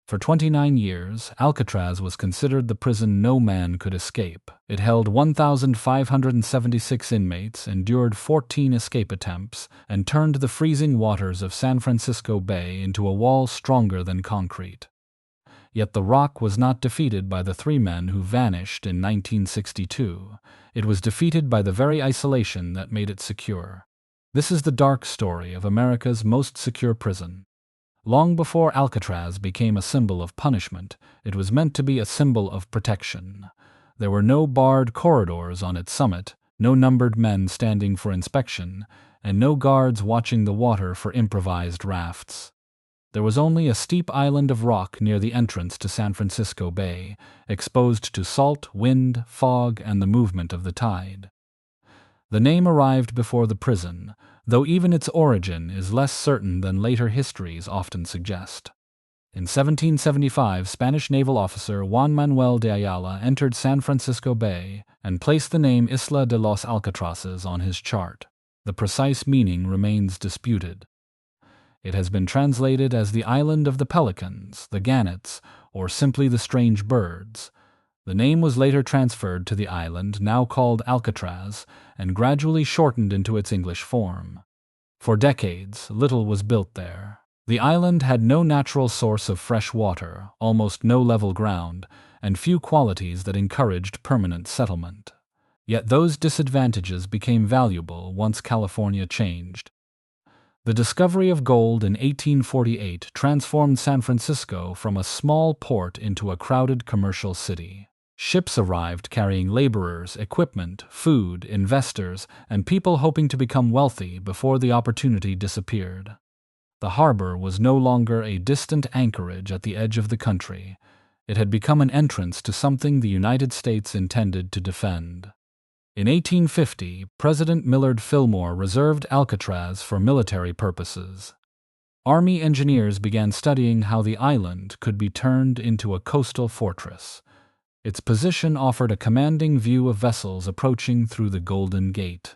For 29 years, Alcatraz was considered the prison no man could escape. It held 1,576 inmates, endured 14 escape attempts, and turned the freezing waters of San Francisco Bay into a wall stronger than concrete. Yet the Rock was not defeated by the three men who vanished in 1962. It was defeated by the very isolation that made it secure. This is the dark story of America's most secure prison. Long before Alcatraz became a symbol of punishment, it was meant to be a symbol of protection. There were no barred corridors on its summit, no numbered men standing for inspection, and no guards watching the water for improvised rafts. There was only a steep island of rock near the entrance to San Francisco Bay, exposed to salt, wind, fog, and the movement of the tide. The name arrived before the prison, though even its origin is less certain than later histories often suggest. In 1775, Spanish naval officer Juan Manuel de Ayala entered San Francisco Bay and placed the name Isla de los Alcatrazes on his chart. The precise meaning remains disputed. It has been translated as the Island of the Pelicans, the Gannets, or simply the Strange Birds. The name was later transferred to the island, now called Alcatraz, and gradually shortened into its English form. For decades, little was built there. The island had no natural source of fresh water, almost no level ground, and few qualities that encouraged permanent settlement. Yet those disadvantages became valuable once California changed. The discovery of gold in 1848 transformed San Francisco from a small port into a crowded commercial city. Ships arrived carrying laborers, equipment, food, investors, and people hoping to become wealthy before the opportunity disappeared. The harbor was no longer a distant anchorage at the edge of the country. It had become an entrance to something the United States intended to defend. In 1850, President Millard Fillmore reserved Alcatraz for military purposes. Army engineers began studying how the island could be turned into a coastal fortress. Its position offered a commanding view of vessels approaching through the Golden Gate.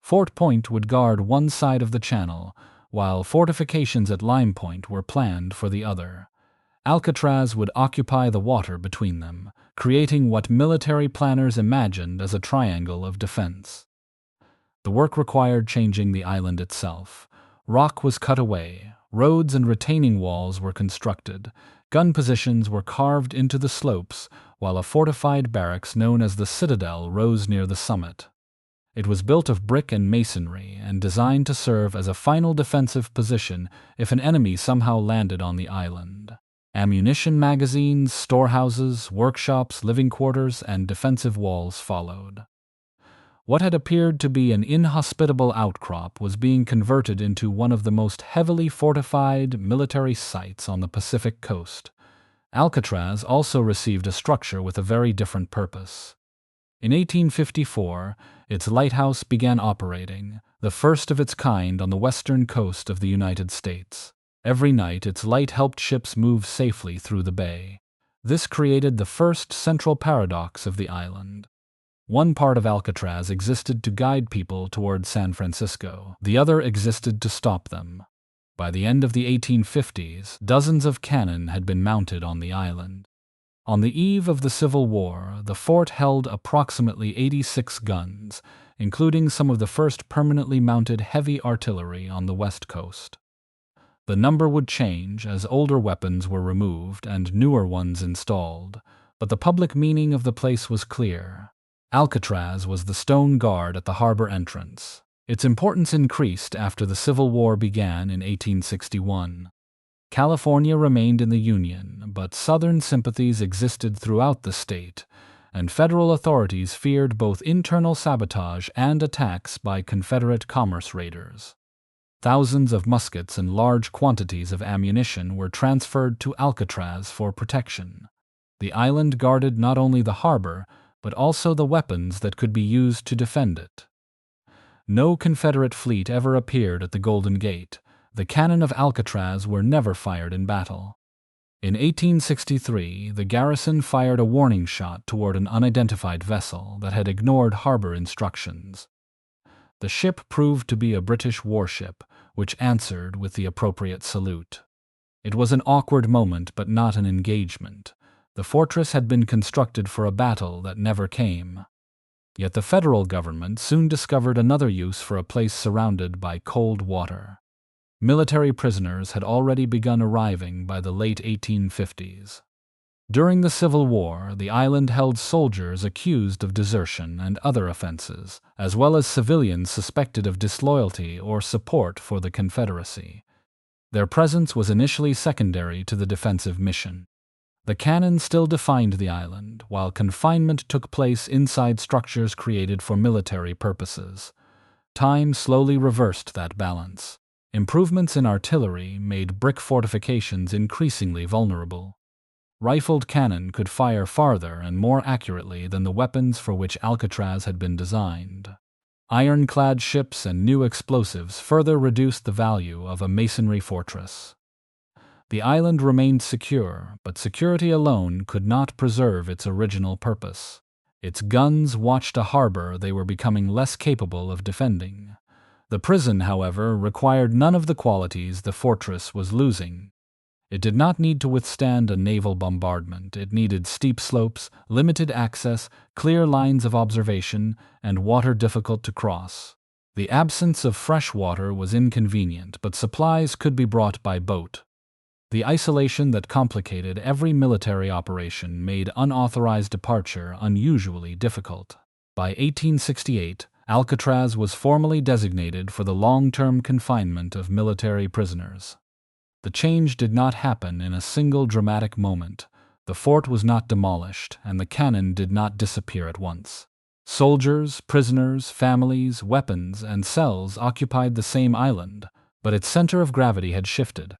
Fort Point would guard one side of the channel, while fortifications at Lime Point were planned for the other. Alcatraz would occupy the water between them, creating what military planners imagined as a triangle of defense. The work required changing the island itself. Rock was cut away, roads and retaining walls were constructed, gun positions were carved into the slopes, while a fortified barracks known as the Citadel rose near the summit. It was built of brick and masonry and designed to serve as a final defensive position if an enemy somehow landed on the island. Ammunition magazines, storehouses, workshops, living quarters, and defensive walls followed. What had appeared to be an inhospitable outcrop was being converted into one of the most heavily fortified military sites on the Pacific coast. Alcatraz also received a structure with a very different purpose. In 1854, its lighthouse began operating, the first of its kind on the western coast of the United States. Every night, its light helped ships move safely through the bay. This created the first central paradox of the island. One part of Alcatraz existed to guide people toward San Francisco. The other existed to stop them. By the end of the 1850s, dozens of cannon had been mounted on the island. On the eve of the Civil War, the fort held approximately 86 guns, including some of the first permanently mounted heavy artillery on the West Coast. The number would change as older weapons were removed and newer ones installed, but the public meaning of the place was clear. Alcatraz was the stone guard at the harbor entrance. Its importance increased after the Civil War began in 1861. California remained in the Union, but Southern sympathies existed throughout the state, and federal authorities feared both internal sabotage and attacks by Confederate commerce raiders. Thousands of muskets and large quantities of ammunition were transferred to Alcatraz for protection. The island guarded not only the harbor, but also the weapons that could be used to defend it. No Confederate fleet ever appeared at the Golden Gate. The cannon of Alcatraz were never fired in battle. In 1863, the garrison fired a warning shot toward an unidentified vessel that had ignored harbor instructions. The ship proved to be a British warship, which answered with the appropriate salute. It was an awkward moment, but not an engagement. The fortress had been constructed for a battle that never came. Yet the federal government soon discovered another use for a place surrounded by cold water. Military prisoners had already begun arriving by the late 1850s. During the Civil War, the island held soldiers accused of desertion and other offenses, as well as civilians suspected of disloyalty or support for the Confederacy. Their presence was initially secondary to the defensive mission. The cannon still defined the island, while confinement took place inside structures created for military purposes. Time slowly reversed that balance. Improvements in artillery made brick fortifications increasingly vulnerable. Rifled cannon could fire farther and more accurately than the weapons for which Alcatraz had been designed. Ironclad ships and new explosives further reduced the value of a masonry fortress. The island remained secure, but security alone could not preserve its original purpose. Its guns watched a harbor they were becoming less capable of defending. The prison, however, required none of the qualities the fortress was losing. It did not need to withstand a naval bombardment. It needed steep slopes, limited access, clear lines of observation, and water difficult to cross. The absence of fresh water was inconvenient, but supplies could be brought by boat. The isolation that complicated every military operation made unauthorized departure unusually difficult. By 1868, Alcatraz was formally designated for the long-term confinement of military prisoners. The change did not happen in a single dramatic moment. The fort was not demolished, and the cannon did not disappear at once. Soldiers, prisoners, families, weapons, and cells occupied the same island, but its center of gravity had shifted.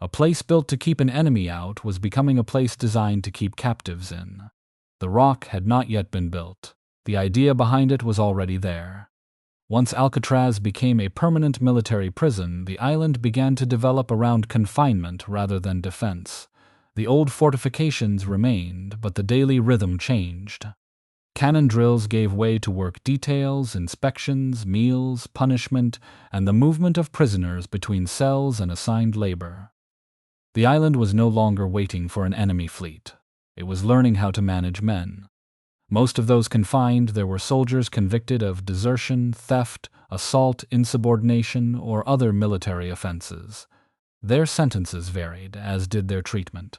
A place built to keep an enemy out was becoming a place designed to keep captives in. The rock had not yet been built. The idea behind it was already there. Once Alcatraz became a permanent military prison, the island began to develop around confinement rather than defense. The old fortifications remained, but the daily rhythm changed. Cannon drills gave way to work details, inspections, meals, punishment, and the movement of prisoners between cells and assigned labor. The island was no longer waiting for an enemy fleet. It was learning how to manage men. Most of those confined, there were soldiers convicted of desertion, theft, assault, insubordination, or other military offenses. Their sentences varied, as did their treatment.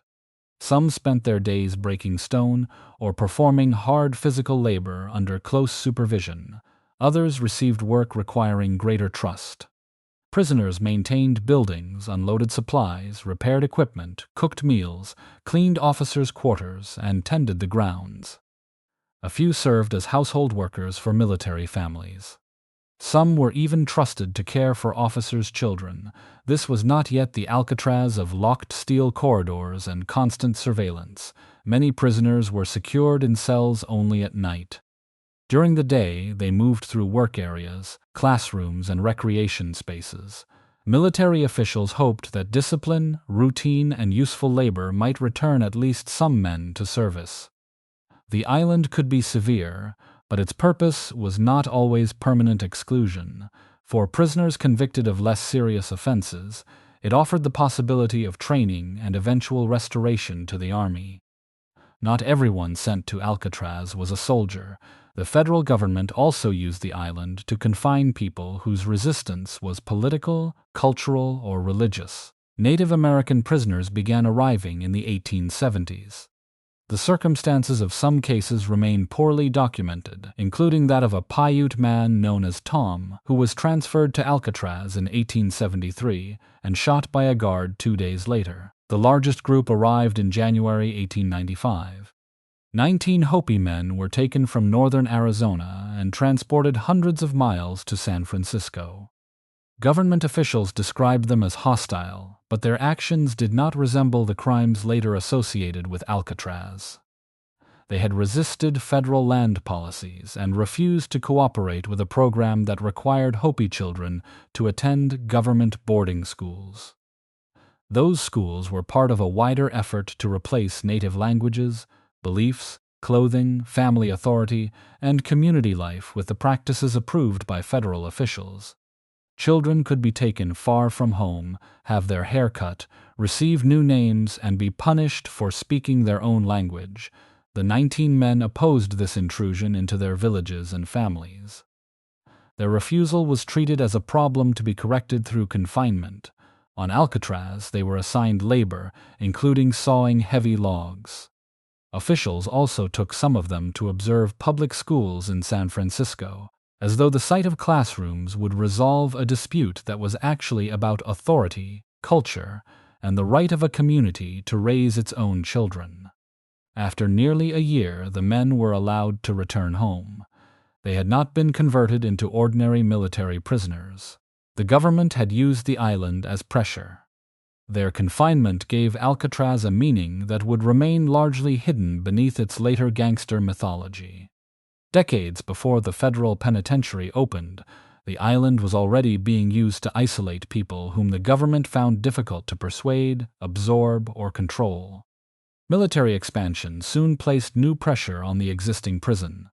Some spent their days breaking stone or performing hard physical labor under close supervision. Others received work requiring greater trust. Prisoners maintained buildings, unloaded supplies, repaired equipment, cooked meals, cleaned officers' quarters, and tended the grounds. A few served as household workers for military families. Some were even trusted to care for officers' children. This was not yet the Alcatraz of locked steel corridors and constant surveillance. Many prisoners were secured in cells only at night. During the day, they moved through work areas, classrooms, and recreation spaces. Military officials hoped that discipline, routine, and useful labor might return at least some men to service. The island could be severe, but its purpose was not always permanent exclusion. For prisoners convicted of less serious offenses, it offered the possibility of training and eventual restoration to the army. Not everyone sent to Alcatraz was a soldier. The federal government also used the island to confine people whose resistance was political, cultural, or religious. Native American prisoners began arriving in the 1870s. The circumstances of some cases remain poorly documented, including that of a Paiute man known as Tom, who was transferred to Alcatraz in 1873 and shot by a guard 2 days later. The largest group arrived in January 1895. 19 Hopi men were taken from northern Arizona and transported hundreds of miles to San Francisco. Government officials described them as hostile, but their actions did not resemble the crimes later associated with Alcatraz. They had resisted federal land policies and refused to cooperate with a program that required Hopi children to attend government boarding schools. Those schools were part of a wider effort to replace native languages, beliefs, clothing, family authority, and community life with the practices approved by federal officials. Children could be taken far from home, have their hair cut, receive new names, and be punished for speaking their own language. The 19 men opposed this intrusion into their villages and families. Their refusal was treated as a problem to be corrected through confinement. On Alcatraz, they were assigned labor, including sawing heavy logs. Officials also took some of them to observe public schools in San Francisco, as though the sight of classrooms would resolve a dispute that was actually about authority, culture, and the right of a community to raise its own children. After nearly a year, the men were allowed to return home. They had not been converted into ordinary military prisoners. The government had used the island as pressure. Their confinement gave Alcatraz a meaning that would remain largely hidden beneath its later gangster mythology. Decades before the federal penitentiary opened, the island was already being used to isolate people whom the government found difficult to persuade, absorb, or control. Military expansion soon placed new pressure on the existing prison.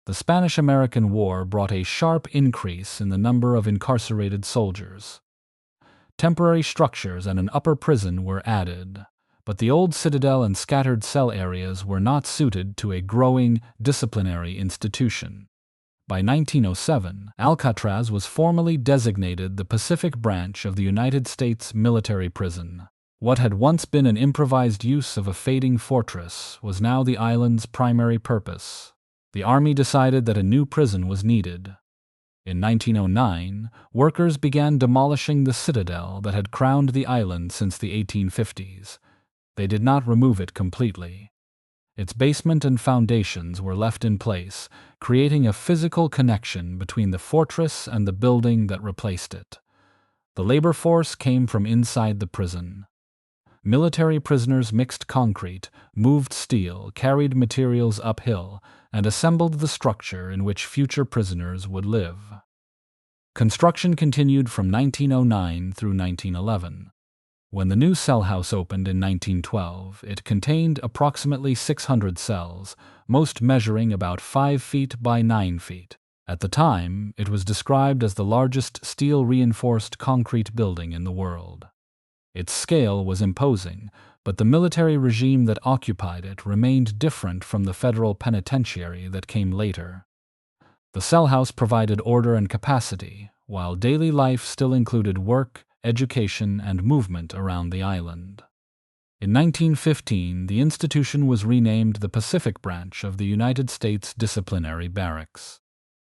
The Spanish-American War brought a sharp increase in the number of incarcerated soldiers. Temporary structures and an upper prison were added, but the old citadel and scattered cell areas were not suited to a growing disciplinary institution. By 1907, Alcatraz was formally designated the Pacific branch of the United States military prison. What had once been an improvised use of a fading fortress was now the island's primary purpose. The Army decided that a new prison was needed. In 1909, workers began demolishing the citadel that had crowned the island since the 1850s. They did not remove it completely. Its basement and foundations were left in place, creating a physical connection between the fortress and the building that replaced it. The labor force came from inside the prison. Military prisoners mixed concrete, moved steel, carried materials uphill, and assembled the structure in which future prisoners would live. Construction continued from 1909 through 1911. When the new cell house opened in 1912, it contained approximately 600 cells, most measuring about 5 feet by 9 feet. At the time, it was described as the largest steel-reinforced concrete building in the world. Its scale was imposing, but the military regime that occupied it remained different from the federal penitentiary that came later. The cell house provided order and capacity, while daily life still included work, education, and movement around the island. In 1915, the institution was renamed the Pacific Branch of the United States Disciplinary Barracks.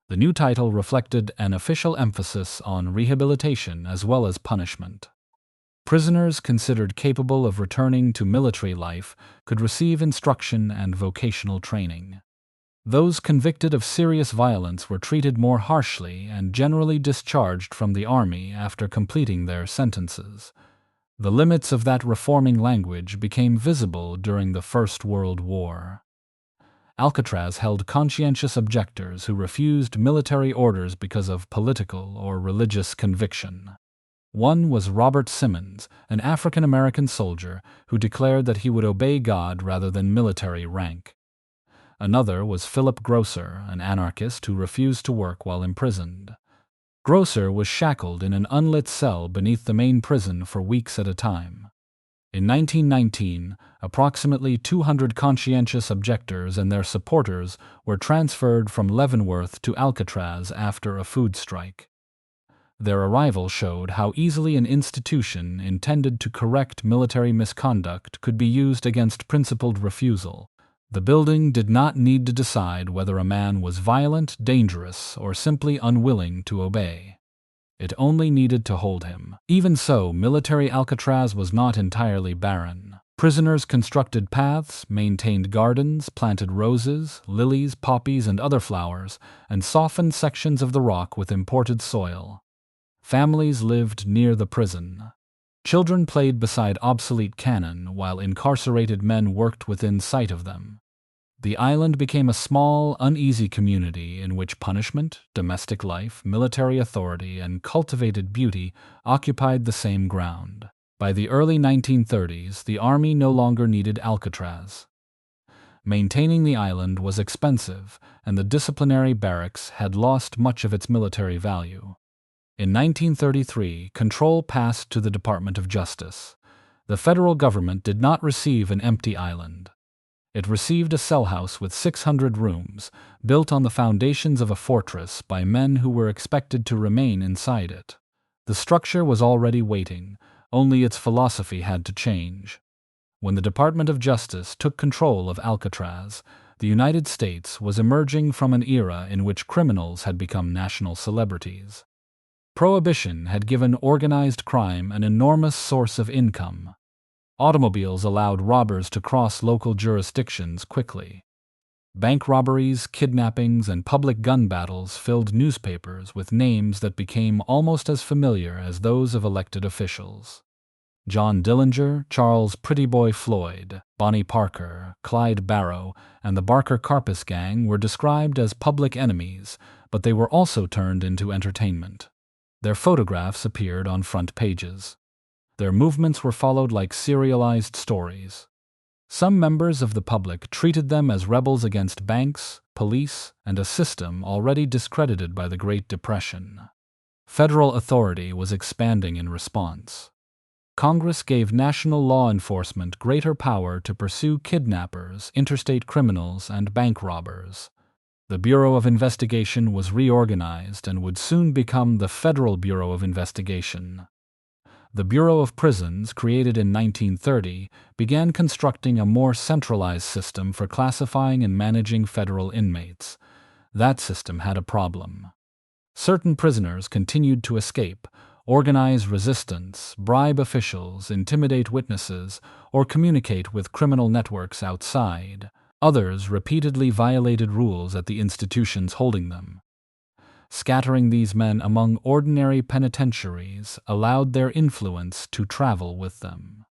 The new title reflected an official emphasis on rehabilitation as well as punishment. Prisoners considered capable of returning to military life could receive instruction and vocational training. Those convicted of serious violence were treated more harshly and generally discharged from the Army after completing their sentences. The limits of that reforming language became visible during the First World War. Alcatraz held conscientious objectors who refused military orders because of political or religious conviction. One was Robert Simmons, an African-American soldier who declared that he would obey God rather than military rank. Another was Philip Grosser, an anarchist who refused to work while imprisoned. Grosser was shackled in an unlit cell beneath the main prison for weeks at a time. In 1919, approximately 200 conscientious objectors and their supporters were transferred from Leavenworth to Alcatraz after a food strike. Their arrival showed how easily an institution intended to correct military misconduct could be used against principled refusal. The building did not need to decide whether a man was violent, dangerous, or simply unwilling to obey. It only needed to hold him. Even so, military Alcatraz was not entirely barren. Prisoners constructed paths, maintained gardens, planted roses, lilies, poppies, and other flowers, and softened sections of the rock with imported soil. Families lived near the prison. Children played beside obsolete cannon, while incarcerated men worked within sight of them. The island became a small, uneasy community in which punishment, domestic life, military authority, and cultivated beauty occupied the same ground. By the early 1930s, the Army no longer needed Alcatraz. Maintaining the island was expensive, and the disciplinary barracks had lost much of its military value. In 1933, control passed to the Department of Justice. The federal government did not receive an empty island. It received a cell house with 600 rooms, built on the foundations of a fortress by men who were expected to remain inside it. The structure was already waiting, only its philosophy had to change. When the Department of Justice took control of Alcatraz, the United States was emerging from an era in which criminals had become national celebrities. Prohibition had given organized crime an enormous source of income. Automobiles allowed robbers to cross local jurisdictions quickly. Bank robberies, kidnappings, and public gun battles filled newspapers with names that became almost as familiar as those of elected officials. John Dillinger, Charles Prettyboy Floyd, Bonnie Parker, Clyde Barrow, and the Barker Karpus gang were described as public enemies, but they were also turned into entertainment. Their photographs appeared on front pages. Their movements were followed like serialized stories. Some members of the public treated them as rebels against banks, police, and a system already discredited by the Great Depression. Federal authority was expanding in response. Congress gave national law enforcement greater power to pursue kidnappers, interstate criminals, and bank robbers. The Bureau of Investigation was reorganized and would soon become the Federal Bureau of Investigation. The Bureau of Prisons, created in 1930, began constructing a more centralized system for classifying and managing federal inmates. That system had a problem. Certain prisoners continued to escape, organize resistance, bribe officials, intimidate witnesses, or communicate with criminal networks outside. Others repeatedly violated rules at the institutions holding them. Scattering these men among ordinary penitentiaries allowed their influence to travel with them.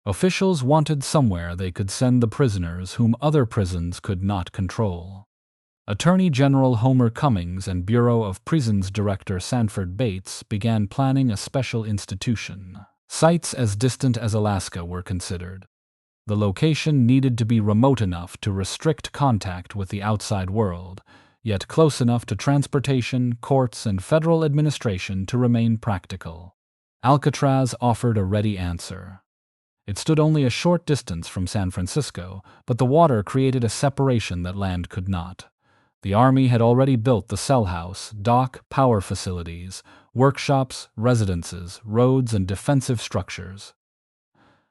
Officials wanted somewhere they could send the prisoners whom other prisons could not control. Attorney General Homer Cummings and Bureau of Prisons Director Sanford Bates began planning a special institution. Sites as distant as Alaska were considered. The location needed to be remote enough to restrict contact with the outside world, yet close enough to transportation, courts, and federal administration to remain practical. Alcatraz offered a ready answer. It stood only a short distance from San Francisco, but the water created a separation that land could not. The Army had already built the cell house, dock, power facilities, workshops, residences, roads, and defensive structures.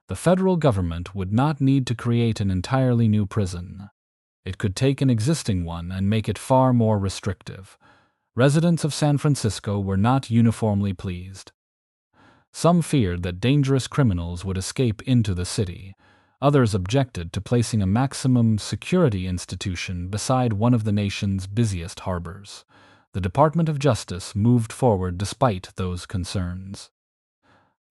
The federal government would not need to create an entirely new prison. It could take an existing one and make it far more restrictive. Residents of San Francisco were not uniformly pleased. Some feared that dangerous criminals would escape into the city. Others objected to placing a maximum security institution beside one of the nation's busiest harbors. The Department of Justice moved forward despite those concerns.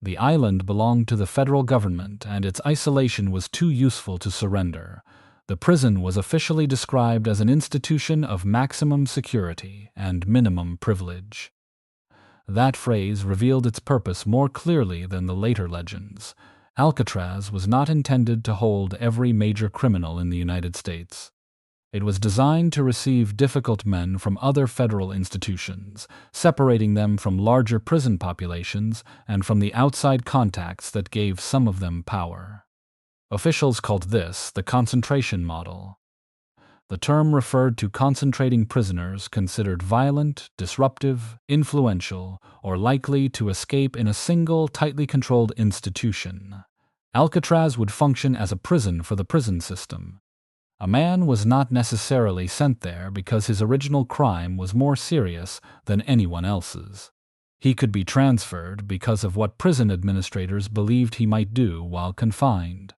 The island belonged to the federal government, and its isolation was too useful to surrender. The prison was officially described as an institution of maximum security and minimum privilege. That phrase revealed its purpose more clearly than the later legends. Alcatraz was not intended to hold every major criminal in the United States. It was designed to receive difficult men from other federal institutions, separating them from larger prison populations and from the outside contacts that gave some of them power. Officials called this the concentration model. The term referred to concentrating prisoners considered violent, disruptive, influential, or likely to escape in a single, tightly controlled institution. Alcatraz would function as a prison for the prison system. A man was not necessarily sent there because his original crime was more serious than anyone else's. He could be transferred because of what prison administrators believed he might do while confined.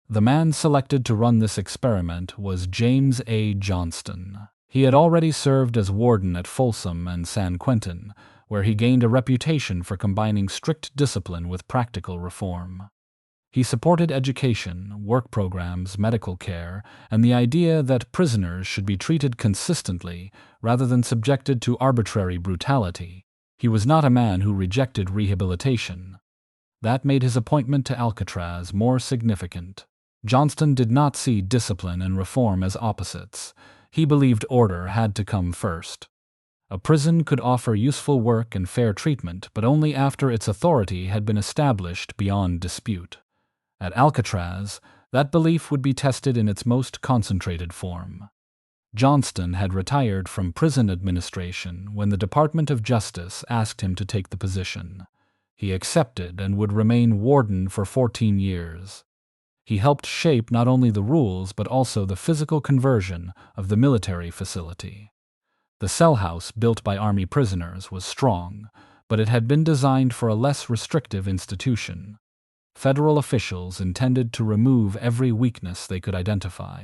The man selected to run this experiment was James A. Johnston. He had already served as warden at Folsom and San Quentin, where he gained a reputation for combining strict discipline with practical reform. He supported education, work programs, medical care, and the idea that prisoners should be treated consistently rather than subjected to arbitrary brutality. He was not a man who rejected rehabilitation. That made his appointment to Alcatraz more significant. Johnston did not see discipline and reform as opposites. He believed order had to come first. A prison could offer useful work and fair treatment, but only after its authority had been established beyond dispute. At Alcatraz, that belief would be tested in its most concentrated form. Johnston had retired from prison administration when the Department of Justice asked him to take the position. He accepted and would remain warden for 14 years. He helped shape not only the rules but also the physical conversion of the military facility. The cell house built by Army prisoners was strong, but it had been designed for a less restrictive institution. Federal officials intended to remove every weakness they could identify.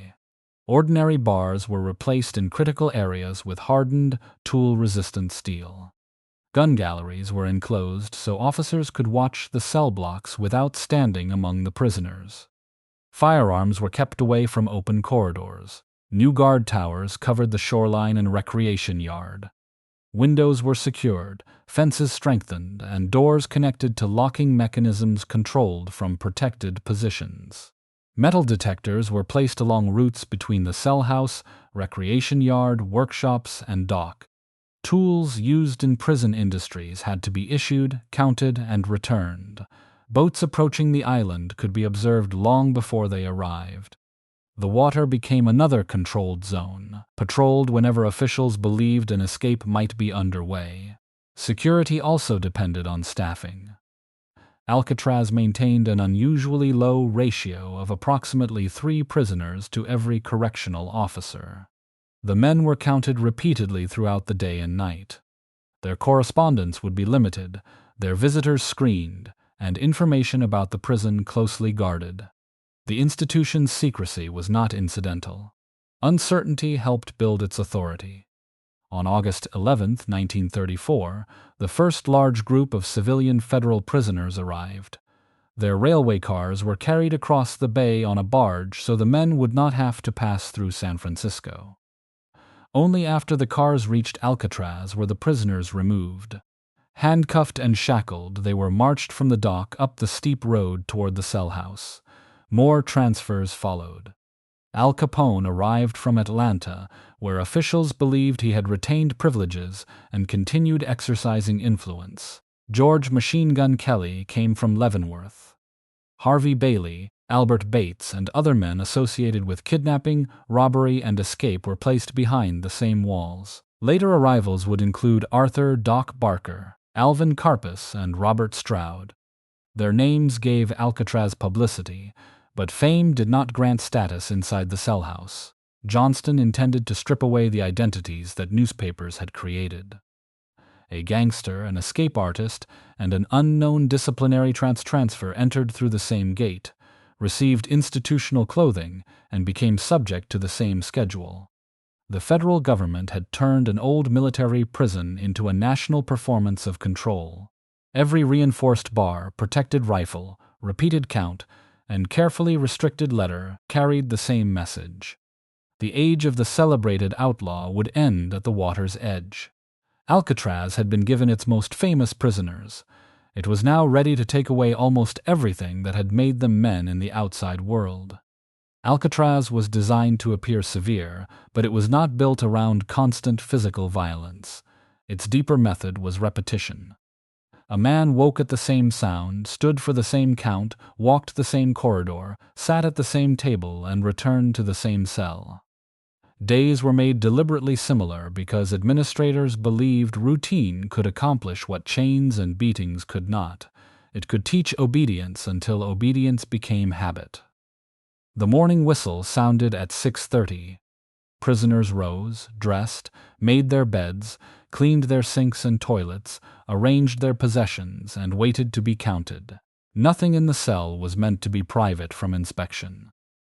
Ordinary bars were replaced in critical areas with hardened, tool-resistant steel. Gun galleries were enclosed so officers could watch the cell blocks without standing among the prisoners. Firearms were kept away from open corridors. New guard towers covered the shoreline and recreation yard. Windows were secured, fences strengthened, and doors connected to locking mechanisms controlled from protected positions. Metal detectors were placed along routes between the cell house, recreation yard, workshops, and dock. Tools used in prison industries had to be issued, counted, and returned. Boats approaching the island could be observed long before they arrived. The water became another controlled zone, patrolled whenever officials believed an escape might be underway. Security also depended on staffing. Alcatraz maintained an unusually low ratio of approximately 3 prisoners to every correctional officer. The men were counted repeatedly throughout the day and night. Their correspondence would be limited, their visitors screened, and information about the prison closely guarded. The institution's secrecy was not incidental. Uncertainty helped build its authority. On August 11, 1934, the first large group of civilian federal prisoners arrived. Their railway cars were carried across the bay on a barge so the men would not have to pass through San Francisco. Only after the cars reached Alcatraz were the prisoners removed. Handcuffed and shackled, they were marched from the dock up the steep road toward the cell house. More transfers followed. Al Capone arrived from Atlanta, where officials believed he had retained privileges and continued exercising influence. George Machine Gun Kelly came from Leavenworth. Harvey Bailey, Albert Bates, and other men associated with kidnapping, robbery, and escape were placed behind the same walls. Later arrivals would include Arthur "Doc" Barker, Alvin Karpus, and Robert Stroud. Their names gave Alcatraz publicity, but fame did not grant status inside the cell house. Johnston intended to strip away the identities that newspapers had created. A gangster, an escape artist, and an unknown disciplinary transfer entered through the same gate, received institutional clothing, and became subject to the same schedule. The federal government had turned an old military prison into a national performance of control. Every reinforced bar, protected rifle, repeated count, and carefully restricted letter carried the same message. The age of the celebrated outlaw would end at the water's edge. Alcatraz had been given its most famous prisoners. It was now ready to take away almost everything that had made them men in the outside world. Alcatraz was designed to appear severe, but it was not built around constant physical violence. Its deeper method was repetition. A man woke at the same sound, stood for the same count, walked the same corridor, sat at the same table, and returned to the same cell. Days were made deliberately similar because administrators believed routine could accomplish what chains and beatings could not. It could teach obedience until obedience became habit. The morning whistle sounded at 6:30. Prisoners rose, dressed, made their beds, cleaned their sinks and toilets, arranged their possessions, and waited to be counted. Nothing in the cell was meant to be private from inspection.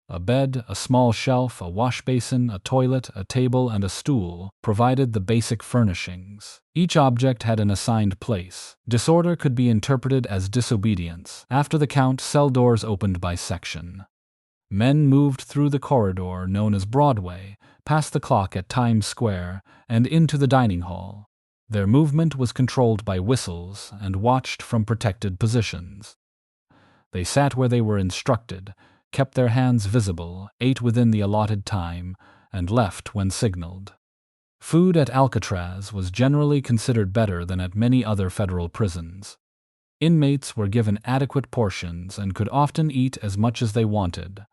A bed, a small shelf, a wash basin, a toilet, a table, and a stool provided the basic furnishings. Each object had an assigned place. Disorder could be interpreted as disobedience. After the count, cell doors opened by section. Men moved through the corridor known as Broadway, past the clock at Times Square, and into the dining hall. Their movement was controlled by whistles and watched from protected positions. They sat where they were instructed, kept their hands visible, ate within the allotted time, and left when signaled. Food at Alcatraz was generally considered better than at many other federal prisons. Inmates were given adequate portions and could often eat as much as they wanted.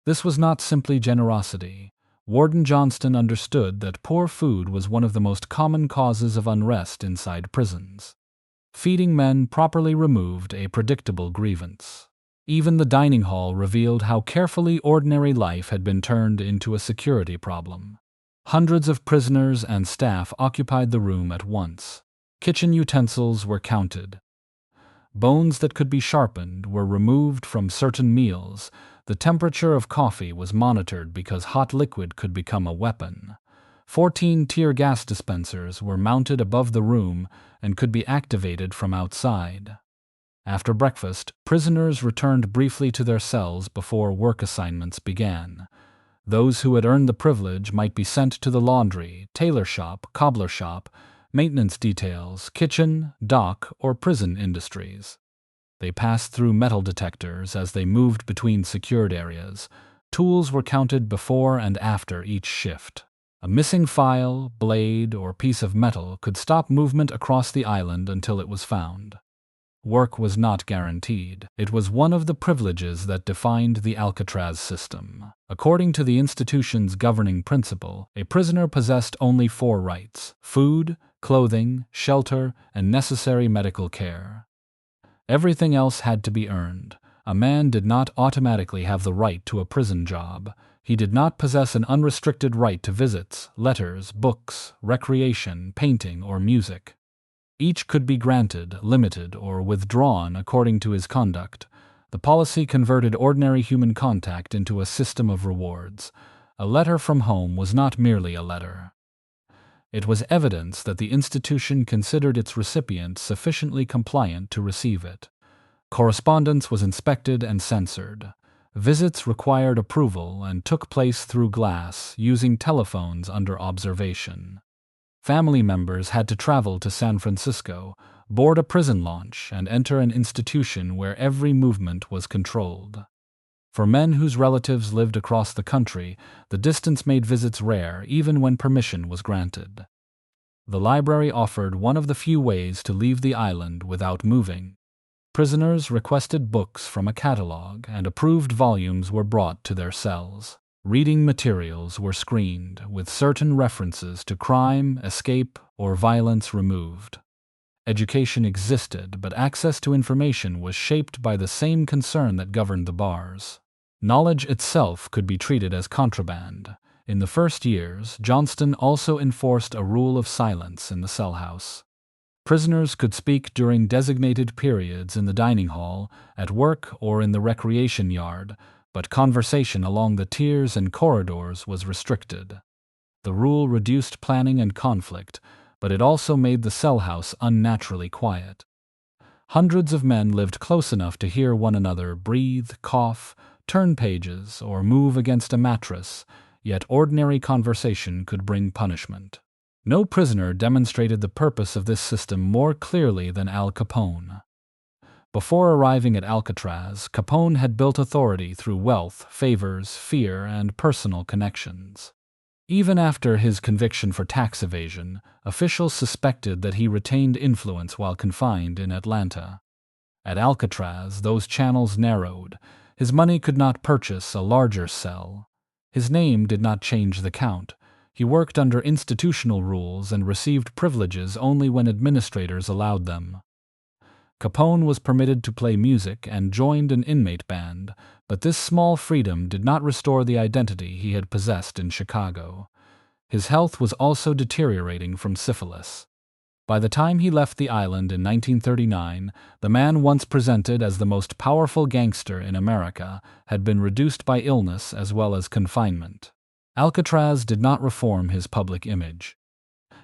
This was not simply generosity. Warden Johnston understood that poor food was one of the most common causes of unrest inside prisons. Feeding men properly removed a predictable grievance. Even the dining hall revealed how carefully ordinary life had been turned into a security problem. Hundreds of prisoners and staff occupied the room at once. Kitchen utensils were counted. Bones that could be sharpened were removed from certain meals. The temperature of coffee was monitored because hot liquid could become a weapon. 14 tear gas dispensers were mounted above the room and could be activated from outside. After breakfast, prisoners returned briefly to their cells before work assignments began. Those who had earned the privilege might be sent to the laundry, tailor shop, cobbler shop, maintenance details, kitchen, dock, or prison industries. They passed through metal detectors as they moved between secured areas. Tools were counted before and after each shift. A missing file, blade, or piece of metal could stop movement across the island until it was found. Work was not guaranteed. It was one of the privileges that defined the Alcatraz system. According to the institution's governing principle, a prisoner possessed only 4 rights: food, clothing, shelter, and necessary medical care. Everything else had to be earned. A man did not automatically have the right to a prison job. He did not possess an unrestricted right to visits, letters, books, recreation, painting, or music. Each could be granted, limited, or withdrawn according to his conduct. The policy converted ordinary human contact into a system of rewards. A letter from home was not merely a letter. It was evidence that the institution considered its recipient sufficiently compliant to receive it. Correspondence was inspected and censored. Visits required approval and took place through glass, using telephones under observation. Family members had to travel to San Francisco, board a prison launch, and enter an institution where every movement was controlled. For men whose relatives lived across the country, the distance made visits rare, even when permission was granted. The library offered one of the few ways to leave the island without moving. Prisoners requested books from a catalog, and approved volumes were brought to their cells. Reading materials were screened, with certain references to crime, escape, or violence removed. Education existed, but access to information was shaped by the same concern that governed the bars. Knowledge itself could be treated as contraband. In the first years, Johnston also enforced a rule of silence in the cell house. Prisoners could speak during designated periods in the dining hall, at work, or in the recreation yard, but conversation along the tiers and corridors was restricted. The rule reduced planning and conflict, but it also made the cell house unnaturally quiet. Hundreds of men lived close enough to hear one another breathe, cough, turn pages, or move against a mattress, yet ordinary conversation could bring punishment. No prisoner demonstrated the purpose of this system more clearly than Al Capone. Before arriving at Alcatraz, Capone had built authority through wealth, favors, fear, and personal connections. Even after his conviction for tax evasion, officials suspected that he retained influence while confined in Atlanta. At Alcatraz, those channels narrowed. His money could not purchase a larger cell. His name did not change the count. He worked under institutional rules and received privileges only when administrators allowed them. Capone was permitted to play music and joined an inmate band, but this small freedom did not restore the identity he had possessed in Chicago. His health was also deteriorating from syphilis. By the time he left the island in 1939, the man once presented as the most powerful gangster in America had been reduced by illness as well as confinement. Alcatraz did not reform his public image.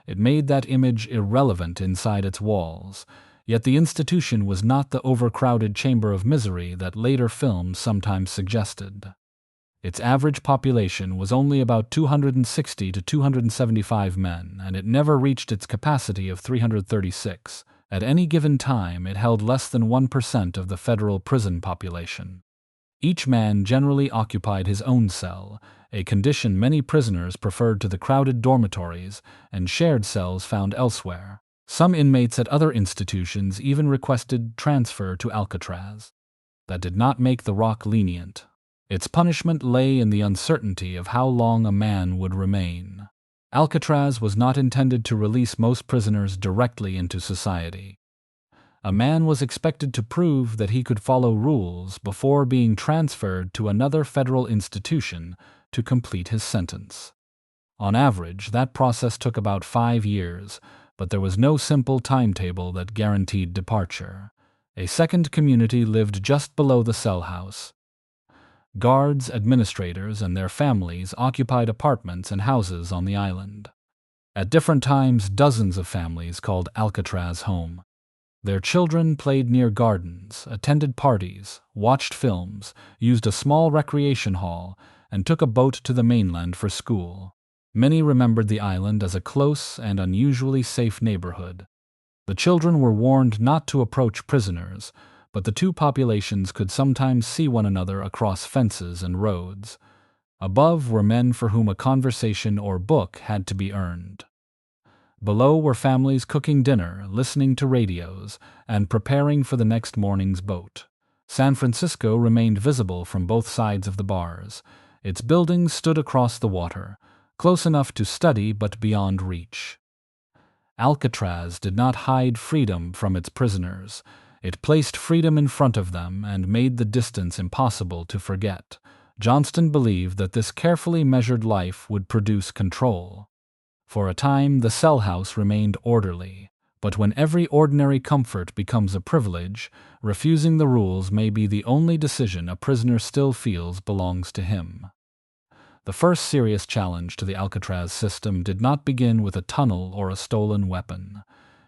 It made that image irrelevant inside its walls. Yet the institution was not the overcrowded chamber of misery that later films sometimes suggested. Its average population was only about 260 to 275 men, and it never reached its capacity of 336. At any given time, it held less than 1% of the federal prison population. Each man generally occupied his own cell, a condition many prisoners preferred to the crowded dormitories and shared cells found elsewhere. Some inmates at other institutions even requested transfer to Alcatraz. That did not make the rock lenient. Its punishment lay in the uncertainty of how long a man would remain. Alcatraz was not intended to release most prisoners directly into society. A man was expected to prove that he could follow rules before being transferred to another federal institution to complete his sentence. On average, that process took about 5 years, but there was no simple timetable that guaranteed departure. A second community lived just below the cell house. Guards, administrators, and their families occupied apartments and houses on the island. At different times, dozens of families called Alcatraz home. Their children played near gardens, attended parties, watched films, used a small recreation hall, and took a boat to the mainland for school. Many remembered the island as a close and unusually safe neighborhood. The children were warned not to approach prisoners, but the two populations could sometimes see one another across fences and roads. Above were men for whom a conversation or book had to be earned. Below were families cooking dinner, listening to radios, and preparing for the next morning's boat. San Francisco remained visible from both sides of the bars. Its buildings stood across the water, close enough to study but beyond reach. Alcatraz did not hide freedom from its prisoners. It placed freedom in front of them and made the distance impossible to forget. Johnston believed that this carefully measured life would produce control. For a time, the cell house remained orderly, but when every ordinary comfort becomes a privilege, refusing the rules may be the only decision a prisoner still feels belongs to him. The first serious challenge to the Alcatraz system did not begin with a tunnel or a stolen weapon.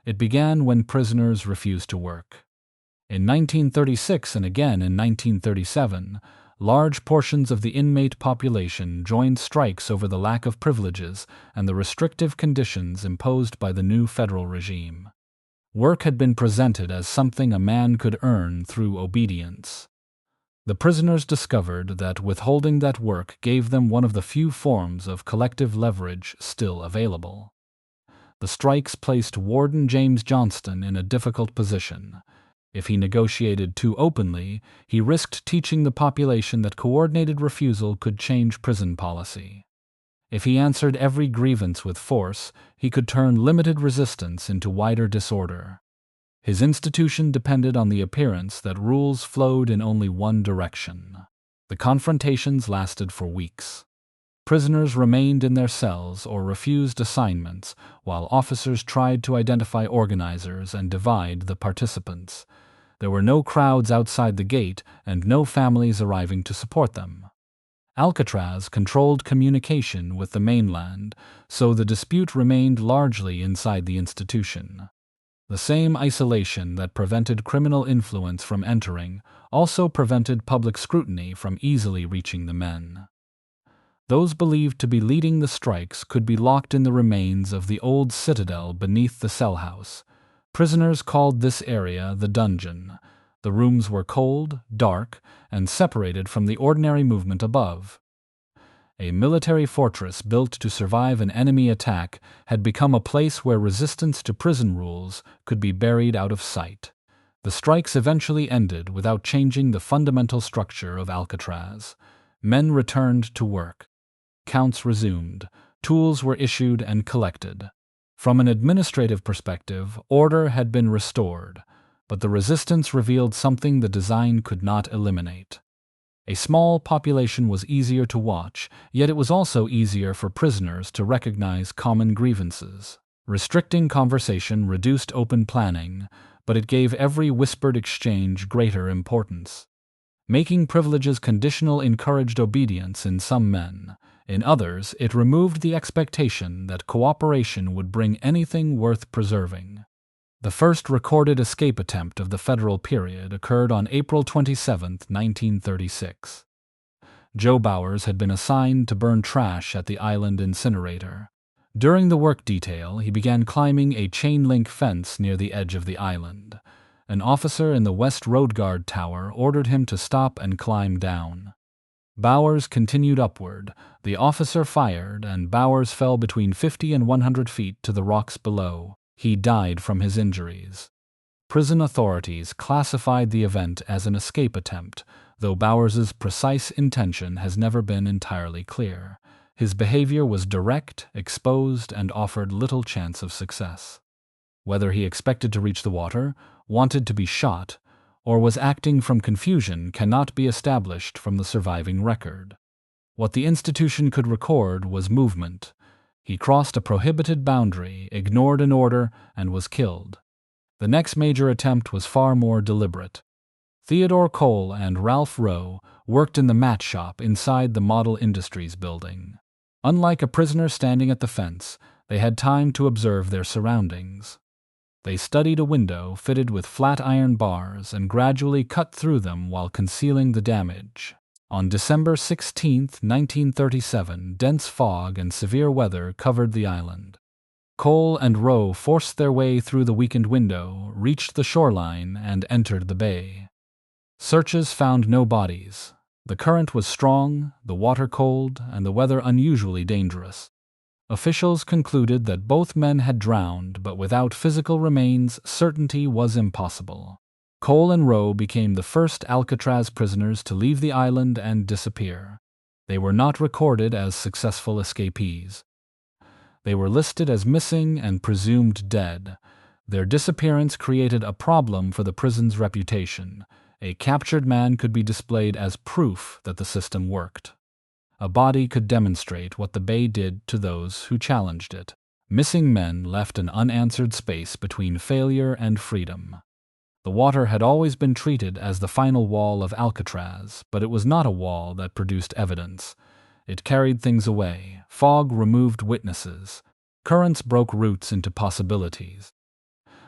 It began when prisoners refused to work. In 1936 and again in 1937, large portions of the inmate population joined strikes over the lack of privileges and the restrictive conditions imposed by the new federal regime. Work had been presented as something a man could earn through obedience. The prisoners discovered that withholding that work gave them one of the few forms of collective leverage still available. The strikes placed Warden James Johnston in a difficult position. If he negotiated too openly, he risked teaching the population that coordinated refusal could change prison policy. If he answered every grievance with force, he could turn limited resistance into wider disorder. His institution depended on the appearance that rules flowed in only one direction. The confrontations lasted for weeks. Prisoners remained in their cells or refused assignments, while officers tried to identify organizers and divide the participants. There were no crowds outside the gate and no families arriving to support them. Alcatraz controlled communication with the mainland, so the dispute remained largely inside the institution. The same isolation that prevented criminal influence from entering also prevented public scrutiny from easily reaching the men. Those believed to be leading the strikes could be locked in the remains of the old citadel beneath the cell house. Prisoners called this area the dungeon. The rooms were cold, dark, and separated from the ordinary movement above. A military fortress built to survive an enemy attack had become a place where resistance to prison rules could be buried out of sight. The strikes eventually ended without changing the fundamental structure of Alcatraz. Men returned to work. Counts resumed. Tools were issued and collected. From an administrative perspective, order had been restored, but the resistance revealed something the design could not eliminate. A small population was easier to watch, yet it was also easier for prisoners to recognize common grievances. Restricting conversation reduced open planning, but it gave every whispered exchange greater importance. Making privileges conditional encouraged obedience in some men. In others, it removed the expectation that cooperation would bring anything worth preserving. The first recorded escape attempt of the federal period occurred on April 27, 1936. Joe Bowers had been assigned to burn trash at the island incinerator. During the work detail, he began climbing a chain-link fence near the edge of the island. An officer in the West Road Guard Tower ordered him to stop and climb down. Bowers continued upward. The officer fired, and Bowers fell between 50 and 100 feet to the rocks below. He died from his injuries. Prison authorities classified the event as an escape attempt, though Bowers's precise intention has never been entirely clear. His behavior was direct, exposed, and offered little chance of success. Whether he expected to reach the water, wanted to be shot, or was acting from confusion cannot be established from the surviving record. What the institution could record was movement. He crossed a prohibited boundary, ignored an order, and was killed. The next major attempt was far more deliberate. Theodore Cole and Ralph Rowe worked in the mat shop inside the Model Industries building. Unlike a prisoner standing at the fence, they had time to observe their surroundings. They studied a window fitted with flat iron bars and gradually cut through them while concealing the damage. On December 16, 1937, dense fog and severe weather covered the island. Cole and Rowe forced their way through the weakened window, reached the shoreline, and entered the bay. Searches found no bodies. The current was strong, the water cold, and the weather unusually dangerous. Officials concluded that both men had drowned, but without physical remains, certainty was impossible. Cole and Rowe became the first Alcatraz prisoners to leave the island and disappear. They were not recorded as successful escapees. They were listed as missing and presumed dead. Their disappearance created a problem for the prison's reputation. A captured man could be displayed as proof that the system worked. A body could demonstrate what the bay did to those who challenged it. Missing men left an unanswered space between failure and freedom. The water had always been treated as the final wall of Alcatraz, but it was not a wall that produced evidence. It carried things away. Fog removed witnesses. Currents broke roots into possibilities.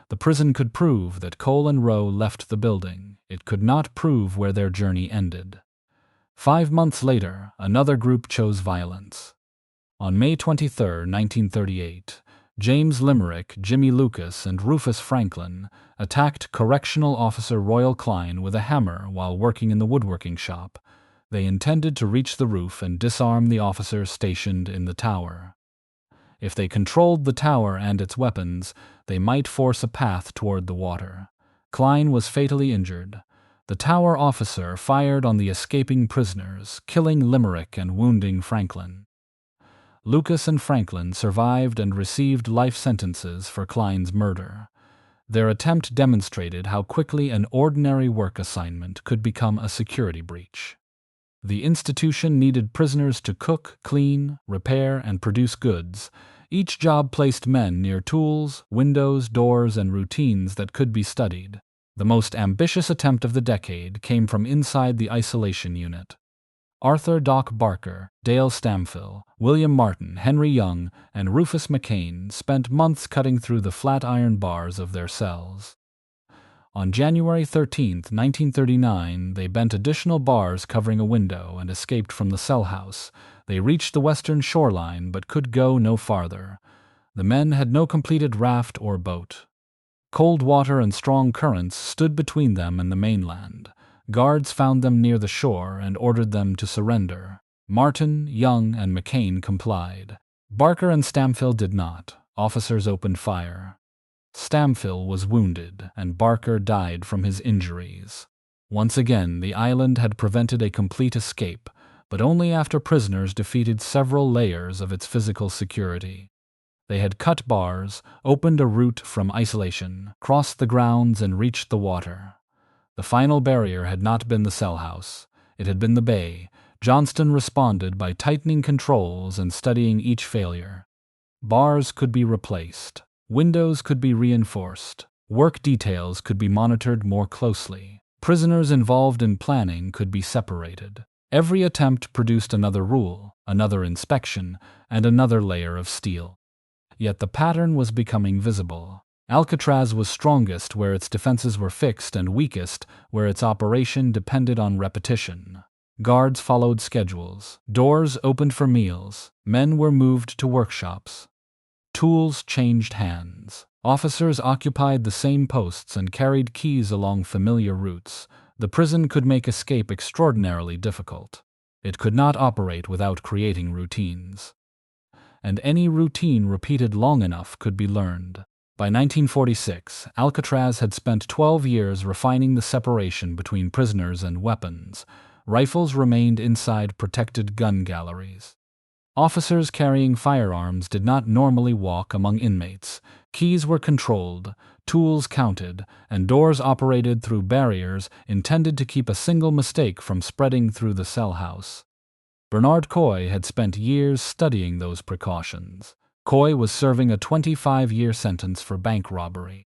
The prison could prove that Cole and Rowe left the building. It could not prove where their journey ended. 5 months later, another group chose violence. On May 23, 1938, James Limerick, Jimmy Lucas, and Rufus Franklin attacked Correctional Officer Royal Klein with a hammer while working in the woodworking shop. They intended to reach the roof and disarm the officer stationed in the tower. If they controlled the tower and its weapons, they might force a path toward the water. Klein was fatally injured. The tower officer fired on the escaping prisoners, killing Limerick and wounding Franklin. Lucas and Franklin survived and received life sentences for Klein's murder. Their attempt demonstrated how quickly an ordinary work assignment could become a security breach. The institution needed prisoners to cook, clean, repair, and produce goods. Each job placed men near tools, windows, doors, and routines that could be studied. The most ambitious attempt of the decade came from inside the isolation unit. Arthur Doc Barker, Dale Stamfill, William Martin, Henry Young, and Rufus McCain spent months cutting through the flat iron bars of their cells. On January 13, 1939, they bent additional bars covering a window and escaped from the cell house. They reached the western shoreline but could go no farther. The men had no completed raft or boat. Cold water and strong currents stood between them and the mainland. Guards found them near the shore and ordered them to surrender. Martin, Young, and McCain complied. Barker and Stamfill did not. Officers opened fire. Stamfill was wounded, and Barker died from his injuries. Once again, the island had prevented a complete escape, but only after prisoners defeated several layers of its physical security. They had cut bars, opened a route from isolation, crossed the grounds, and reached the water. The final barrier had not been the cell house. It had been the bay. Johnston responded by tightening controls and studying each failure. Bars could be replaced. Windows could be reinforced. Work details could be monitored more closely. Prisoners involved in planning could be separated. Every attempt produced another rule, another inspection, and another layer of steel. Yet the pattern was becoming visible. Alcatraz was strongest where its defenses were fixed and weakest where its operation depended on repetition. Guards followed schedules. Doors opened for meals. Men were moved to workshops. Tools changed hands. Officers occupied the same posts and carried keys along familiar routes. The prison could make escape extraordinarily difficult. It could not operate without creating routines. And any routine repeated long enough could be learned. By 1946, Alcatraz had spent 12 years refining the separation between prisoners and weapons. Rifles remained inside protected gun galleries. Officers carrying firearms did not normally walk among inmates. Keys were controlled, tools counted, and doors operated through barriers intended to keep a single mistake from spreading through the cell house. Bernard Coy had spent years studying those precautions. Coy was serving a 25-year sentence for bank robbery.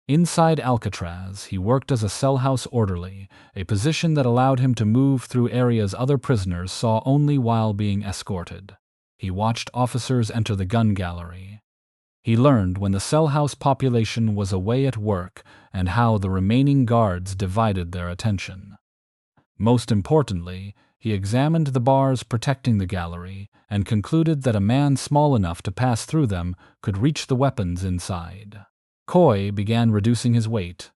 Inside Alcatraz, he worked as a cell house orderly, a position that allowed him to move through areas other prisoners saw only while being escorted. He watched officers enter the gun gallery. He learned when the cell house population was away at work and how the remaining guards divided their attention. Most importantly, he examined the bars protecting the gallery and concluded that a man small enough to pass through them could reach the weapons inside. Coy began reducing his weight.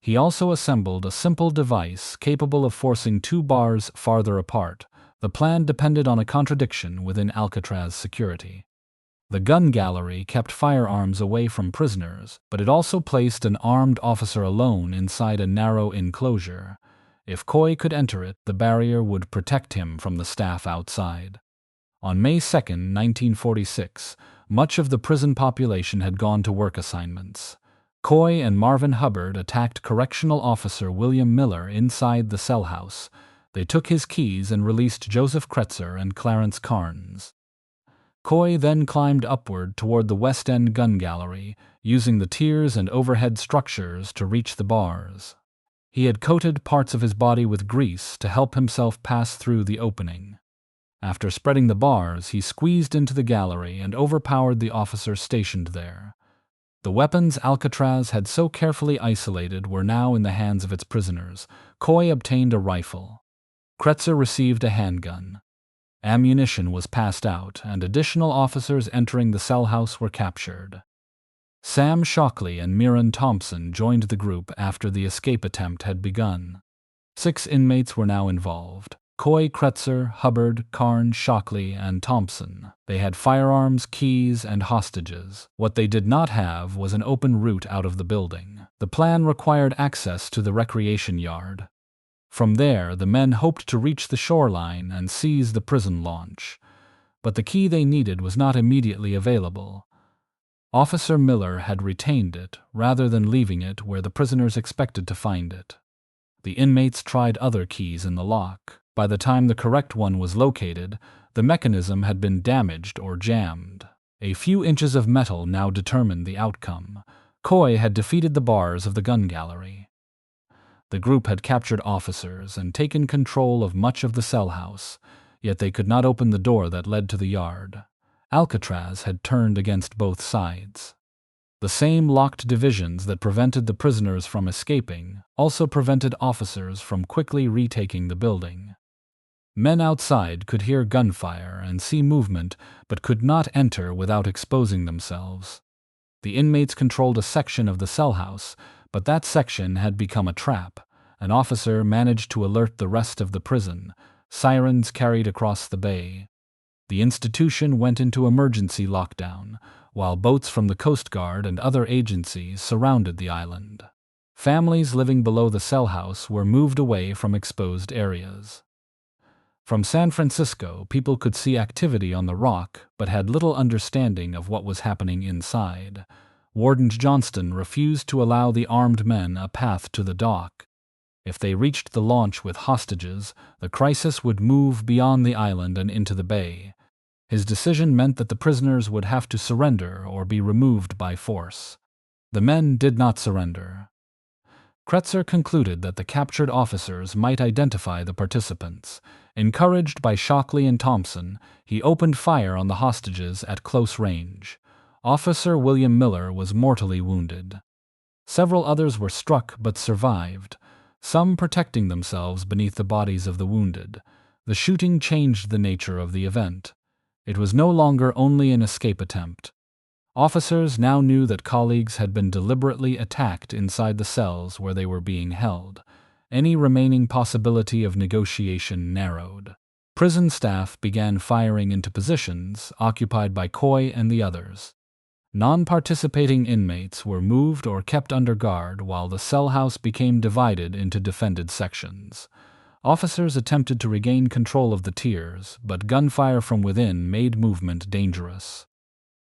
He also assembled a simple device capable of forcing two bars farther apart. The plan depended on a contradiction within Alcatraz security. The gun gallery kept firearms away from prisoners, but it also placed an armed officer alone inside a narrow enclosure. If Coy could enter it, the barrier would protect him from the staff outside. On May 2, 1946, much of the prison population had gone to work assignments. Coy and Marvin Hubbard attacked Correctional Officer William Miller inside the cell house. They took his keys and released Joseph Kretzer and Clarence Carnes. Coy then climbed upward toward the West End gun gallery, using the tiers and overhead structures to reach the bars. He had coated parts of his body with grease to help himself pass through the opening. After spreading the bars, he squeezed into the gallery and overpowered the officer stationed there. The weapons Alcatraz had so carefully isolated were now in the hands of its prisoners. Coy obtained a rifle. Kretzer received a handgun. Ammunition was passed out, and additional officers entering the cell house were captured. Sam Shockley and Miran Thompson joined the group after the escape attempt had begun. 6 inmates were now involved: Coy, Kretzer, Hubbard, Carnes, Shockley, and Thompson. They had firearms, keys, and hostages. What they did not have was an open route out of the building. The plan required access to the recreation yard. From there, the men hoped to reach the shoreline and seize the prison launch. But the key they needed was not immediately available. Officer Miller had retained it, rather than leaving it where the prisoners expected to find it. The inmates tried other keys in the lock. By the time the correct one was located, the mechanism had been damaged or jammed. A few inches of metal now determined the outcome. Coy had defeated the bars of the gun gallery. The group had captured officers and taken control of much of the cell house, yet they could not open the door that led to the yard. Alcatraz had turned against both sides. The same locked divisions that prevented the prisoners from escaping also prevented officers from quickly retaking the building. Men outside could hear gunfire and see movement, but could not enter without exposing themselves. The inmates controlled a section of the cell house, but that section had become a trap. An officer managed to alert the rest of the prison. Sirens carried across the bay. The institution went into emergency lockdown, while boats from the Coast Guard and other agencies surrounded the island. Families living below the cell house were moved away from exposed areas. From San Francisco, people could see activity on the rock, but had little understanding of what was happening inside. Warden Johnston refused to allow the armed men a path to the dock. If they reached the launch with hostages, the crisis would move beyond the island and into the bay. His decision meant that the prisoners would have to surrender or be removed by force. The men did not surrender. Kretzer concluded that the captured officers might identify the participants. Encouraged by Shockley and Thompson, he opened fire on the hostages at close range. Officer William Miller was mortally wounded. Several others were struck but survived, some protecting themselves beneath the bodies of the wounded. The shooting changed the nature of the event. It was no longer only an escape attempt. Officers now knew that colleagues had been deliberately attacked inside the cells where they were being held. Any remaining possibility of negotiation narrowed. Prison staff began firing into positions occupied by Coy and the others. Non-participating inmates were moved or kept under guard while the cell house became divided into defended sections. Officers attempted to regain control of the tiers, but gunfire from within made movement dangerous.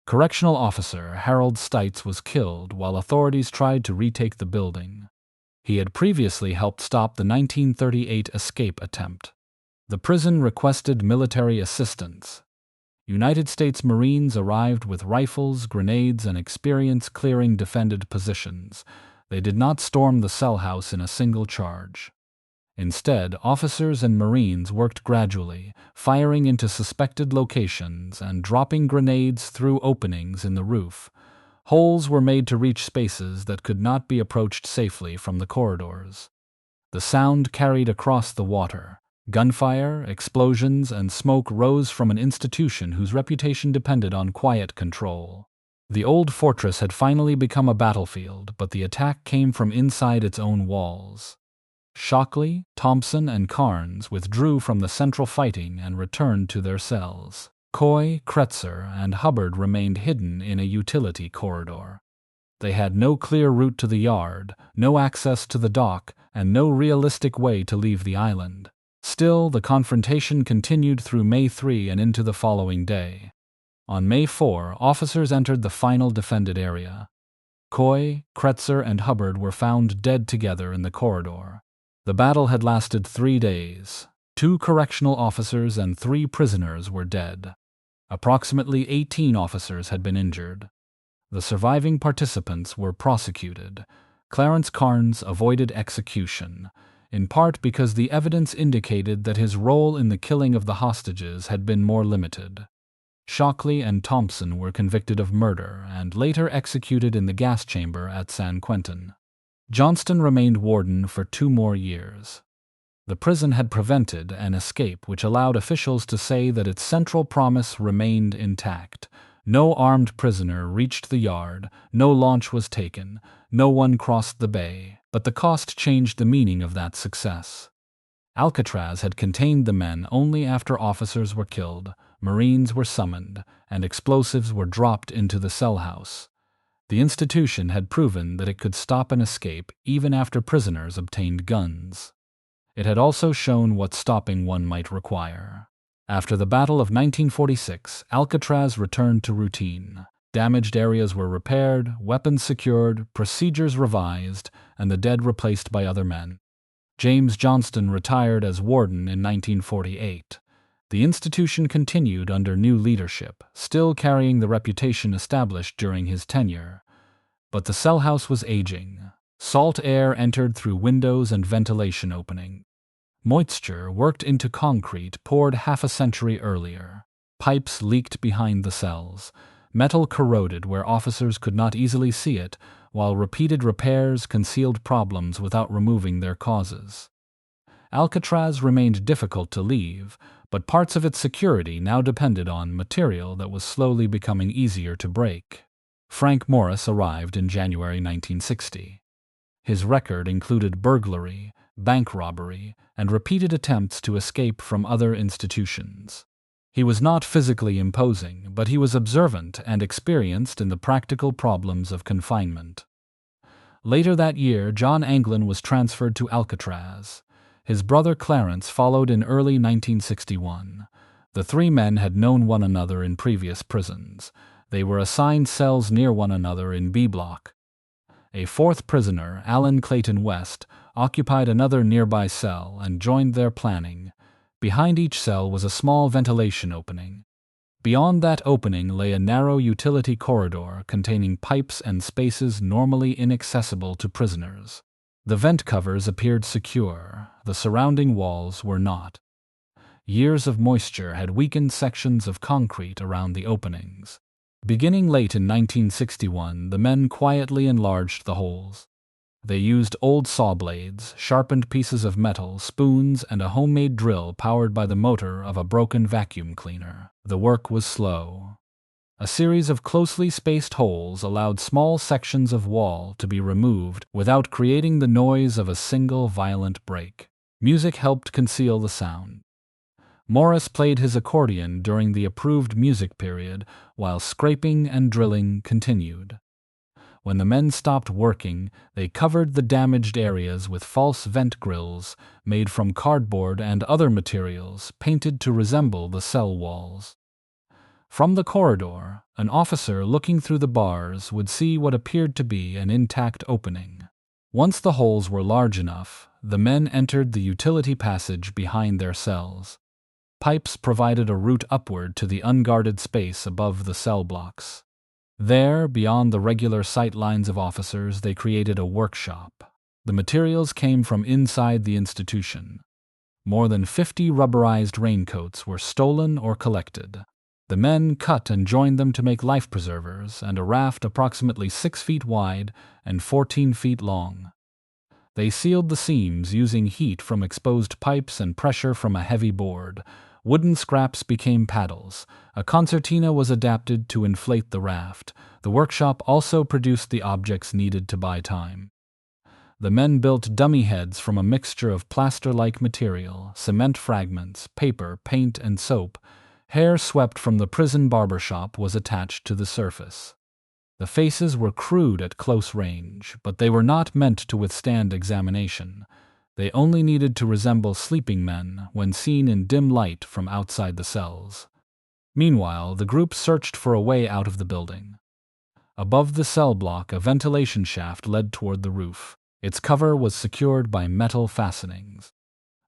Correctional officer Harold Stites was killed while authorities tried to retake the building. He had previously helped stop the 1938 escape attempt. The prison requested military assistance. United States Marines arrived with rifles, grenades, and experience clearing defended positions. They did not storm the cell house in a single charge. Instead, officers and Marines worked gradually, firing into suspected locations and dropping grenades through openings in the roof. Holes were made to reach spaces that could not be approached safely from the corridors. The sound carried across the water. Gunfire, explosions, and smoke rose from an institution whose reputation depended on quiet control. The old fortress had finally become a battlefield, but the attack came from inside its own walls. Shockley, Thompson, and Carnes withdrew from the central fighting and returned to their cells. Coy, Kretzer, and Hubbard remained hidden in a utility corridor. They had no clear route to the yard, no access to the dock, and no realistic way to leave the island. Still, the confrontation continued through May 3 and into the following day. On May 4, officers entered the final defended area. Coy, Kretzer, and Hubbard were found dead together in the corridor. The battle had lasted 3 days. 2 correctional officers and 3 prisoners were dead. Approximately 18 officers had been injured. The surviving participants were prosecuted. Clarence Carnes avoided execution, in part because the evidence indicated that his role in the killing of the hostages had been more limited. Shockley and Thompson were convicted of murder and later executed in the gas chamber at San Quentin. Johnston remained warden for 2 more years. The prison had prevented an escape which allowed officials to say that its central promise remained intact. No armed prisoner reached the yard, no launch was taken, no one crossed the bay, but the cost changed the meaning of that success. Alcatraz had contained the men only after officers were killed, Marines were summoned, and explosives were dropped into the cell house. The institution had proven that it could stop an escape even after prisoners obtained guns. It had also shown what stopping one might require. After the Battle of 1946, Alcatraz returned to routine. Damaged areas were repaired, weapons secured, procedures revised, and the dead replaced by other men. James Johnston retired as warden in 1948. The institution continued under new leadership, still carrying the reputation established during his tenure. But the cell house was aging. Salt air entered through windows and ventilation openings. Moisture worked into concrete poured half a century earlier. Pipes leaked behind the cells. Metal corroded where officers could not easily see it, while repeated repairs concealed problems without removing their causes. Alcatraz remained difficult to leave, but parts of its security now depended on material that was slowly becoming easier to break. Frank Morris arrived in January 1960. His record included burglary, bank robbery, and repeated attempts to escape from other institutions. He was not physically imposing, but he was observant and experienced in the practical problems of confinement. Later that year, John Anglin was transferred to Alcatraz. His brother Clarence followed in early 1961. The 3 men had known one another in previous prisons. They were assigned cells near one another in B Block. A 4th prisoner, Alan Clayton West, occupied another nearby cell and joined their planning. Behind each cell was a small ventilation opening. Beyond that opening lay a narrow utility corridor containing pipes and spaces normally inaccessible to prisoners. The vent covers appeared secure, the surrounding walls were not. Years of moisture had weakened sections of concrete around the openings. Beginning late in 1961, the men quietly enlarged the holes. They used old saw blades, sharpened pieces of metal, spoons, and a homemade drill powered by the motor of a broken vacuum cleaner. The work was slow. A series of closely spaced holes allowed small sections of wall to be removed without creating the noise of a single violent break. Music helped conceal the sound. Morris played his accordion during the approved music period, while scraping and drilling continued. When the men stopped working, they covered the damaged areas with false vent grills made from cardboard and other materials painted to resemble the cell walls. From the corridor, an officer looking through the bars would see what appeared to be an intact opening. Once the holes were large enough, the men entered the utility passage behind their cells. Pipes provided a route upward to the unguarded space above the cell blocks. There, beyond the regular sight lines of officers, they created a workshop. The materials came from inside the institution. More than 50 rubberized raincoats were stolen or collected. The men cut and joined them to make life preservers and a raft approximately 6 feet wide and 14 feet long. They sealed the seams using heat from exposed pipes and pressure from a heavy board. Wooden scraps became paddles. A concertina was adapted to inflate the raft. The workshop also produced the objects needed to buy time. The men built dummy heads from a mixture of plaster-like material, cement fragments, paper, paint, and soap. Hair swept from the prison barber shop was attached to the surface. The faces were crude at close range, but they were not meant to withstand examination. They only needed to resemble sleeping men when seen in dim light from outside the cells. Meanwhile, the group searched for a way out of the building. Above the cell block, a ventilation shaft led toward the roof. Its cover was secured by metal fastenings.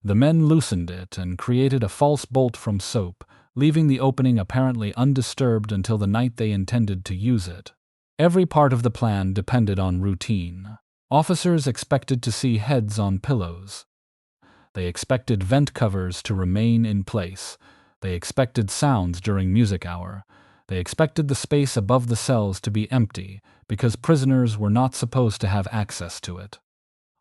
The men loosened it and created a false bolt from soap, leaving the opening apparently undisturbed until the night they intended to use it. Every part of the plan depended on routine. Officers expected to see heads on pillows. They expected vent covers to remain in place. They expected sounds during music hour. They expected the space above the cells to be empty, because prisoners were not supposed to have access to it.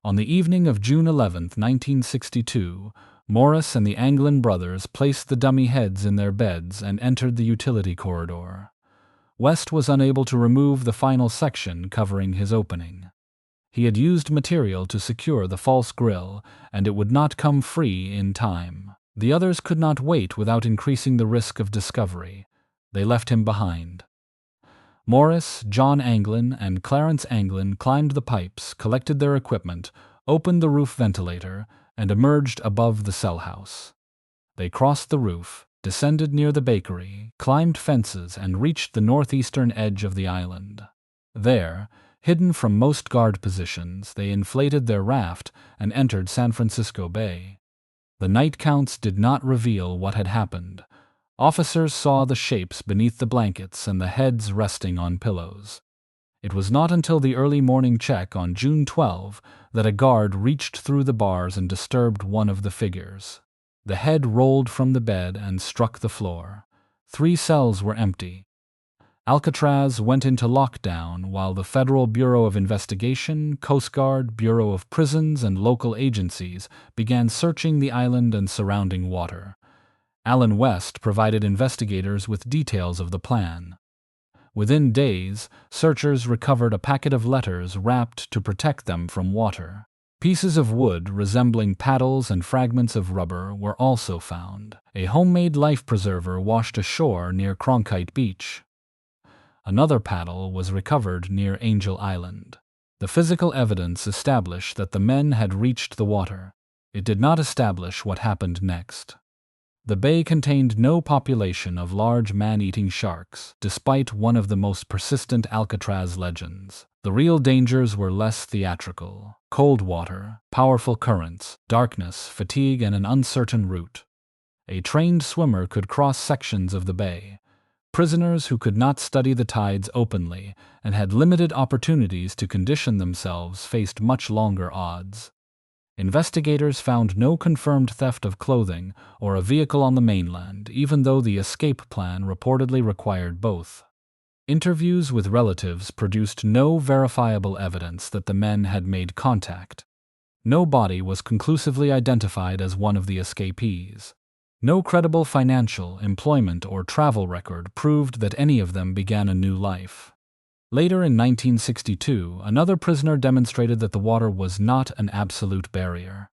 On the evening of June 11, 1962, Morris and the Anglin brothers placed the dummy heads in their beds and entered the utility corridor. West was unable to remove the final section covering his opening. He had used material to secure the false grill, and it would not come free in time. The others could not wait without increasing the risk of discovery. They left him behind. Morris, John Anglin, and Clarence Anglin climbed the pipes, collected their equipment, opened the roof ventilator, and emerged above the cell house. They crossed the roof, descended near the bakery, climbed fences, and reached the northeastern edge of the island. There, hidden from most guard positions, they inflated their raft and entered San Francisco Bay. The night counts did not reveal what had happened. Officers saw the shapes beneath the blankets and the heads resting on pillows. It was not until the early morning check on June 12 that a guard reached through the bars and disturbed one of the figures. The head rolled from the bed and struck the floor. 3 cells were empty. Alcatraz went into lockdown while the Federal Bureau of Investigation, Coast Guard, Bureau of Prisons, and local agencies began searching the island and surrounding water. Alan West provided investigators with details of the plan. Within days, searchers recovered a packet of letters wrapped to protect them from water. Pieces of wood resembling paddles and fragments of rubber were also found. A homemade life preserver washed ashore near Cronkite Beach. Another paddle was recovered near Angel Island. The physical evidence established that the men had reached the water. It did not establish what happened next. The bay contained no population of large man-eating sharks, despite one of the most persistent Alcatraz legends. The real dangers were less theatrical: cold water, powerful currents, darkness, fatigue, and an uncertain route. A trained swimmer could cross sections of the bay. Prisoners who could not study the tides openly and had limited opportunities to condition themselves faced much longer odds. Investigators found no confirmed theft of clothing or a vehicle on the mainland, even though the escape plan reportedly required both. Interviews with relatives produced no verifiable evidence that the men had made contact. No body was conclusively identified as one of the escapees. No credible financial, employment, or travel record proved that any of them began a new life. Later in 1962, another prisoner demonstrated that the water was not an absolute barrier.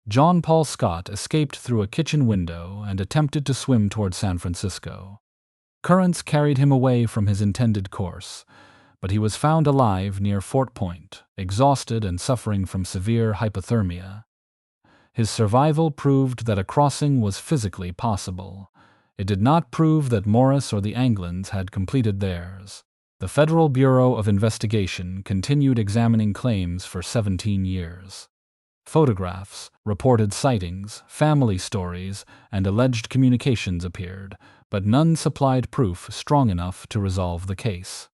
John Paul Scott escaped through a kitchen window and attempted to swim toward San Francisco. Currents carried him away from his intended course, but he was found alive near Fort Point, exhausted and suffering from severe hypothermia. His survival proved that a crossing was physically possible. It did not prove that Morris or the Anglins had completed theirs. The Federal Bureau of Investigation continued examining claims for 17 years. Photographs, reported sightings, family stories, and alleged communications appeared, but none supplied proof strong enough to resolve the case.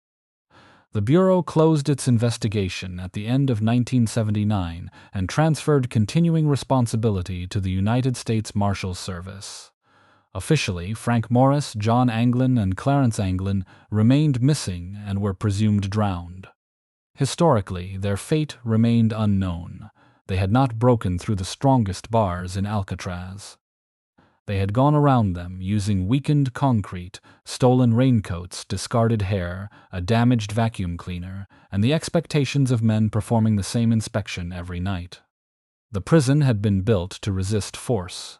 The Bureau closed its investigation at the end of 1979 and transferred continuing responsibility to the United States Marshals Service. Officially, Frank Morris, John Anglin, and Clarence Anglin remained missing and were presumed drowned. Historically, their fate remained unknown. They had not broken through the strongest bars in Alcatraz. They had gone around them using weakened concrete, stolen raincoats, discarded hair, a damaged vacuum cleaner, and the expectations of men performing the same inspection every night. The prison had been built to resist force.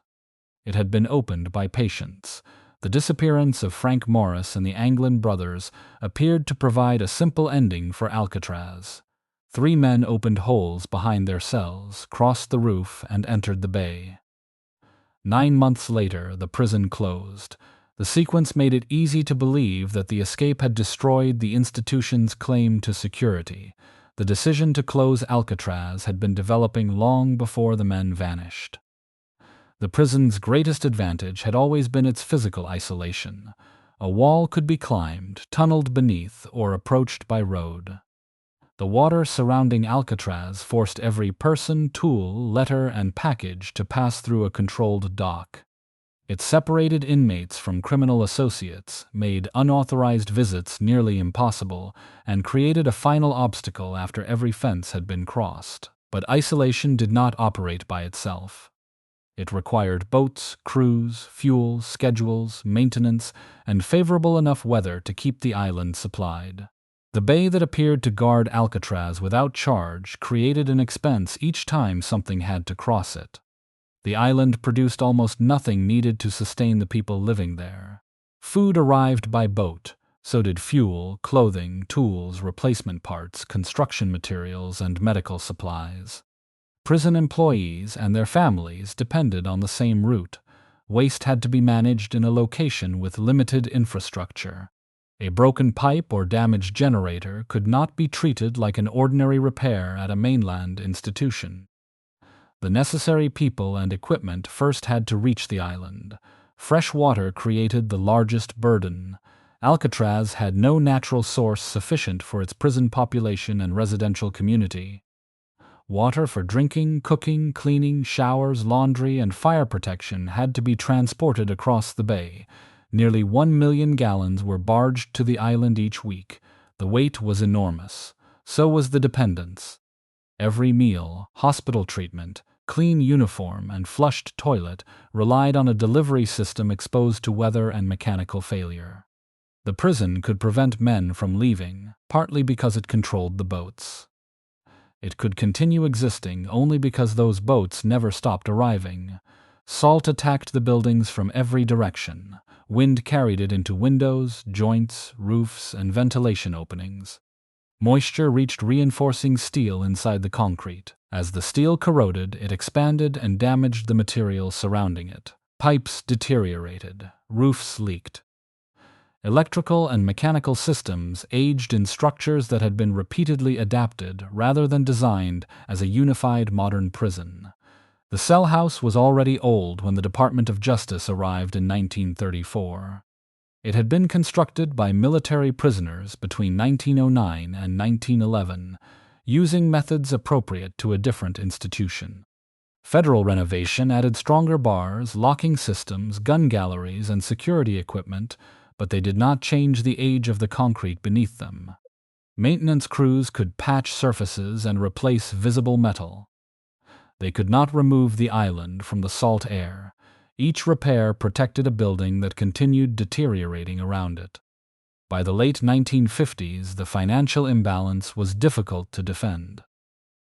It had been opened by patience. The disappearance of Frank Morris and the Anglin brothers appeared to provide a simple ending for Alcatraz. 3 men opened holes behind their cells, crossed the roof, and entered the bay. 9 months later, the prison closed. The sequence made it easy to believe that the escape had destroyed the institution's claim to security. The decision to close Alcatraz had been developing long before the men vanished. The prison's greatest advantage had always been its physical isolation. A wall could be climbed, tunneled beneath, or approached by road. The water surrounding Alcatraz forced every person, tool, letter, and package to pass through a controlled dock. It separated inmates from criminal associates, made unauthorized visits nearly impossible, and created a final obstacle after every fence had been crossed. But isolation did not operate by itself. It required boats, crews, fuel, schedules, maintenance, and favorable enough weather to keep the island supplied. The bay that appeared to guard Alcatraz without charge created an expense each time something had to cross it. The island produced almost nothing needed to sustain the people living there. Food arrived by boat, so did fuel, clothing, tools, replacement parts, construction materials, and medical supplies. Prison employees and their families depended on the same route. Waste had to be managed in a location with limited infrastructure. A broken pipe or damaged generator could not be treated like an ordinary repair at a mainland institution. The necessary people and equipment first had to reach the island. Fresh water created the largest burden. Alcatraz had no natural source sufficient for its prison population and residential community. Water for drinking, cooking, cleaning, showers, laundry, and fire protection had to be transported across the bay. Nearly 1 million gallons were barged to the island each week. The weight was enormous. So was the dependence. Every meal, hospital treatment, clean uniform, and flushed toilet relied on a delivery system exposed to weather and mechanical failure. The prison could prevent men from leaving, partly because it controlled the boats. It could continue existing only because those boats never stopped arriving. Salt attacked the buildings from every direction. Wind carried it into windows, joints, roofs, and ventilation openings. Moisture reached reinforcing steel inside the concrete. As the steel corroded, it expanded and damaged the material surrounding it. Pipes deteriorated. Roofs leaked. Electrical and mechanical systems aged in structures that had been repeatedly adapted rather than designed as a unified modern prison. The cell house was already old when the Department of Justice arrived in 1934. It had been constructed by military prisoners between 1909 and 1911, using methods appropriate to a different institution. Federal renovation added stronger bars, locking systems, gun galleries, and security equipment, but they did not change the age of the concrete beneath them. Maintenance crews could patch surfaces and replace visible metal. They could not remove the island from the salt air. Each repair protected a building that continued deteriorating around it. By the late 1950s, the financial imbalance was difficult to defend.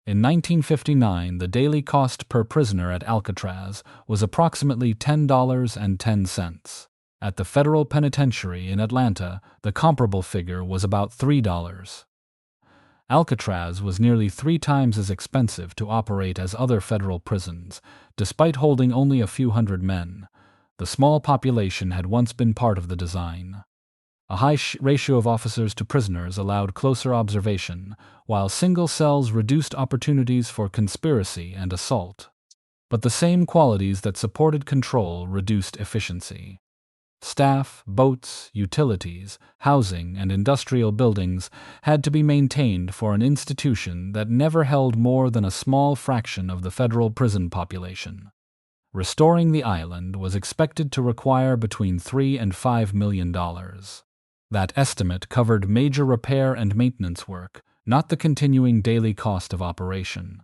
In 1959, the daily cost per prisoner at Alcatraz was approximately $10.10. At the federal penitentiary in Atlanta, the comparable figure was about $3. Alcatraz was nearly 3 times as expensive to operate as other federal prisons, despite holding only a few hundred men. The small population had once been part of the design. A high ratio of officers to prisoners allowed closer observation, while single cells reduced opportunities for conspiracy and assault. But the same qualities that supported control reduced efficiency. Staff, boats, utilities, housing, and industrial buildings had to be maintained for an institution that never held more than a small fraction of the federal prison population. Restoring the island was expected to require between $3 and $5 million. That estimate covered major repair and maintenance work, not the continuing daily cost of operation.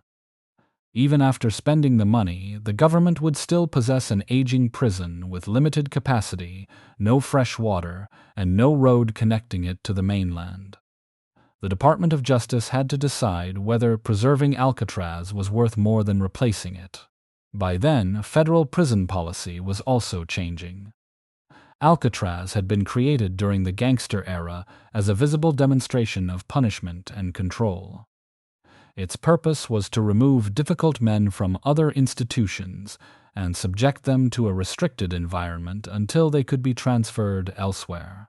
Even after spending the money, the government would still possess an aging prison with limited capacity, no fresh water, and no road connecting it to the mainland. The Department of Justice had to decide whether preserving Alcatraz was worth more than replacing it. By then, federal prison policy was also changing. Alcatraz had been created during the gangster era as a visible demonstration of punishment and control. Its purpose was to remove difficult men from other institutions and subject them to a restricted environment until they could be transferred elsewhere.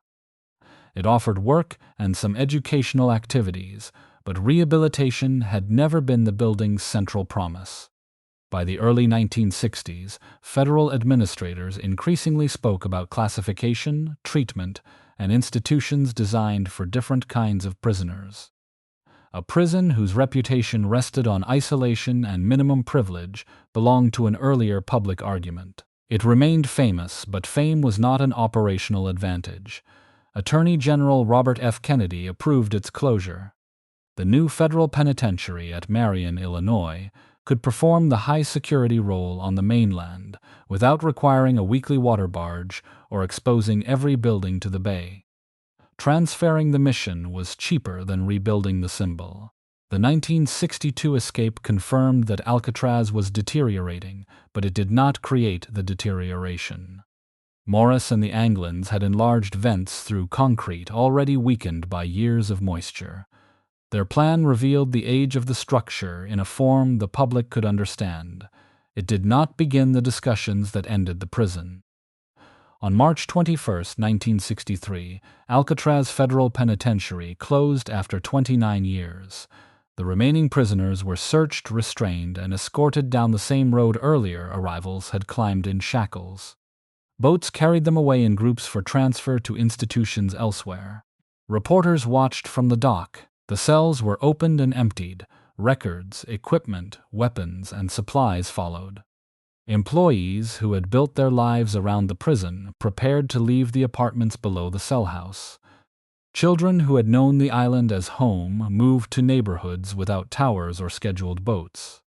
It offered work and some educational activities, but rehabilitation had never been the building's central promise. By the early 1960s, federal administrators increasingly spoke about classification, treatment, and institutions designed for different kinds of prisoners. A prison whose reputation rested on isolation and minimum privilege belonged to an earlier public argument. It remained famous, but fame was not an operational advantage. Attorney General Robert F. Kennedy approved its closure. The new federal penitentiary at Marion, Illinois, could perform the high-security role on the mainland without requiring a weekly water barge or exposing every building to the bay. Transferring the mission was cheaper than rebuilding the symbol. The 1962 escape confirmed that Alcatraz was deteriorating, but it did not create the deterioration. Morris and the Anglins had enlarged vents through concrete already weakened by years of moisture. Their plan revealed the age of the structure in a form the public could understand. It did not begin the discussions that ended the prison. On March 21, 1963, Alcatraz Federal Penitentiary closed after 29 years. The remaining prisoners were searched, restrained, and escorted down the same road earlier arrivals had climbed in shackles. Boats carried them away in groups for transfer to institutions elsewhere. Reporters watched from the dock. The cells were opened and emptied. Records, equipment, weapons, and supplies followed. Employees who had built their lives around the prison prepared to leave the apartments below the cell house. Children who had known the island as home moved to neighborhoods without towers or scheduled boats.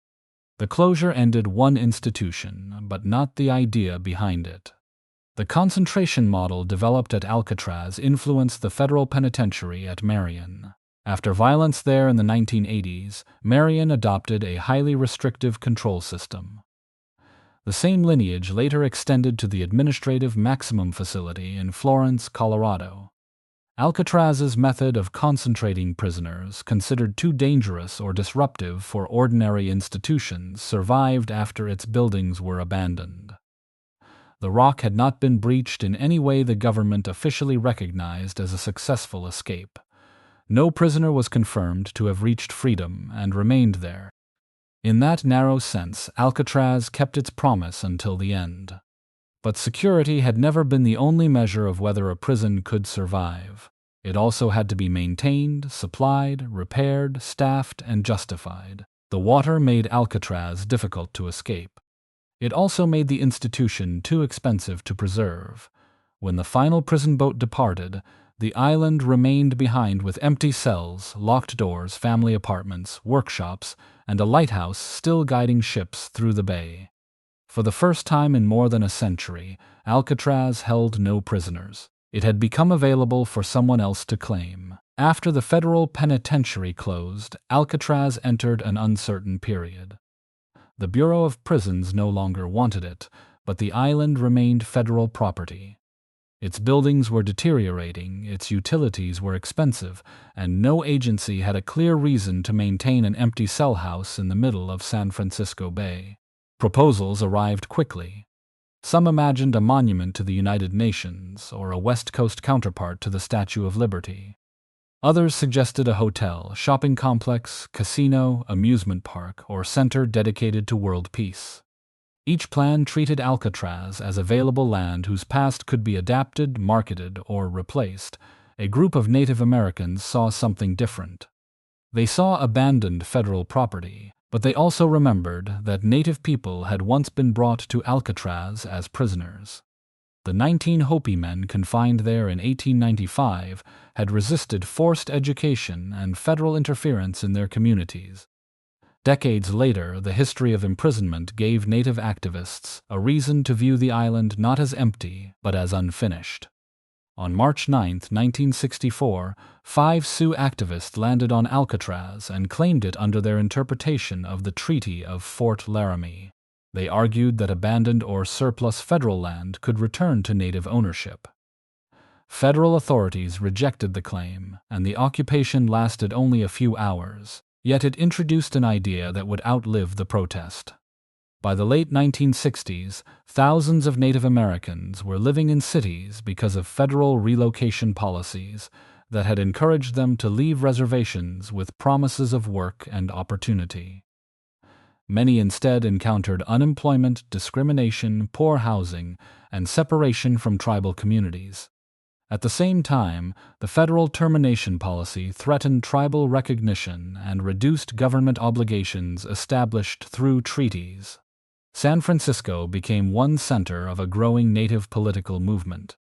The closure ended one institution, but not the idea behind it. The concentration model developed at Alcatraz influenced the federal penitentiary at Marion. After violence there in the 1980s, Marion adopted a highly restrictive control system. The same lineage later extended to the administrative maximum facility in Florence, Colorado. Alcatraz's method of concentrating prisoners, considered too dangerous or disruptive for ordinary institutions, survived after its buildings were abandoned. The rock had not been breached in any way the government officially recognized as a successful escape. No prisoner was confirmed to have reached freedom and remained there. In that narrow sense, Alcatraz kept its promise until the end. But security had never been the only measure of whether a prison could survive. It also had to be maintained, supplied, repaired, staffed, and justified. The water made Alcatraz difficult to escape. It also made the institution too expensive to preserve. When the final prison boat departed, the island remained behind with empty cells, locked doors, family apartments, workshops, and a lighthouse still guiding ships through the bay. For the first time in more than a century, Alcatraz held no prisoners. It had become available for someone else to claim. After the federal penitentiary closed, Alcatraz entered an uncertain period. The Bureau of Prisons no longer wanted it, but the island remained federal property. Its buildings were deteriorating, its utilities were expensive, and no agency had a clear reason to maintain an empty cell house in the middle of San Francisco Bay. Proposals arrived quickly. Some imagined a monument to the United Nations or a West Coast counterpart to the Statue of Liberty. Others suggested a hotel, shopping complex, casino, amusement park, or center dedicated to world peace. Each plan treated Alcatraz as available land whose past could be adapted, marketed, or replaced. A group of Native Americans saw something different. They saw abandoned federal property, but they also remembered that Native people had once been brought to Alcatraz as prisoners. The 19 Hopi men confined there in 1895 had resisted forced education and federal interference in their communities. Decades later, the history of imprisonment gave Native activists a reason to view the island not as empty, but as unfinished. On March 9, 1964, 5 Sioux activists landed on Alcatraz and claimed it under their interpretation of the Treaty of Fort Laramie. They argued that abandoned or surplus federal land could return to Native ownership. Federal authorities rejected the claim, and the occupation lasted only a few hours. Yet it introduced an idea that would outlive the protest. By the late 1960s, thousands of Native Americans were living in cities because of federal relocation policies that had encouraged them to leave reservations with promises of work and opportunity. Many instead encountered unemployment, discrimination, poor housing, and separation from tribal communities. At the same time, the federal termination policy threatened tribal recognition and reduced government obligations established through treaties. San Francisco became one center of a growing Native political movement.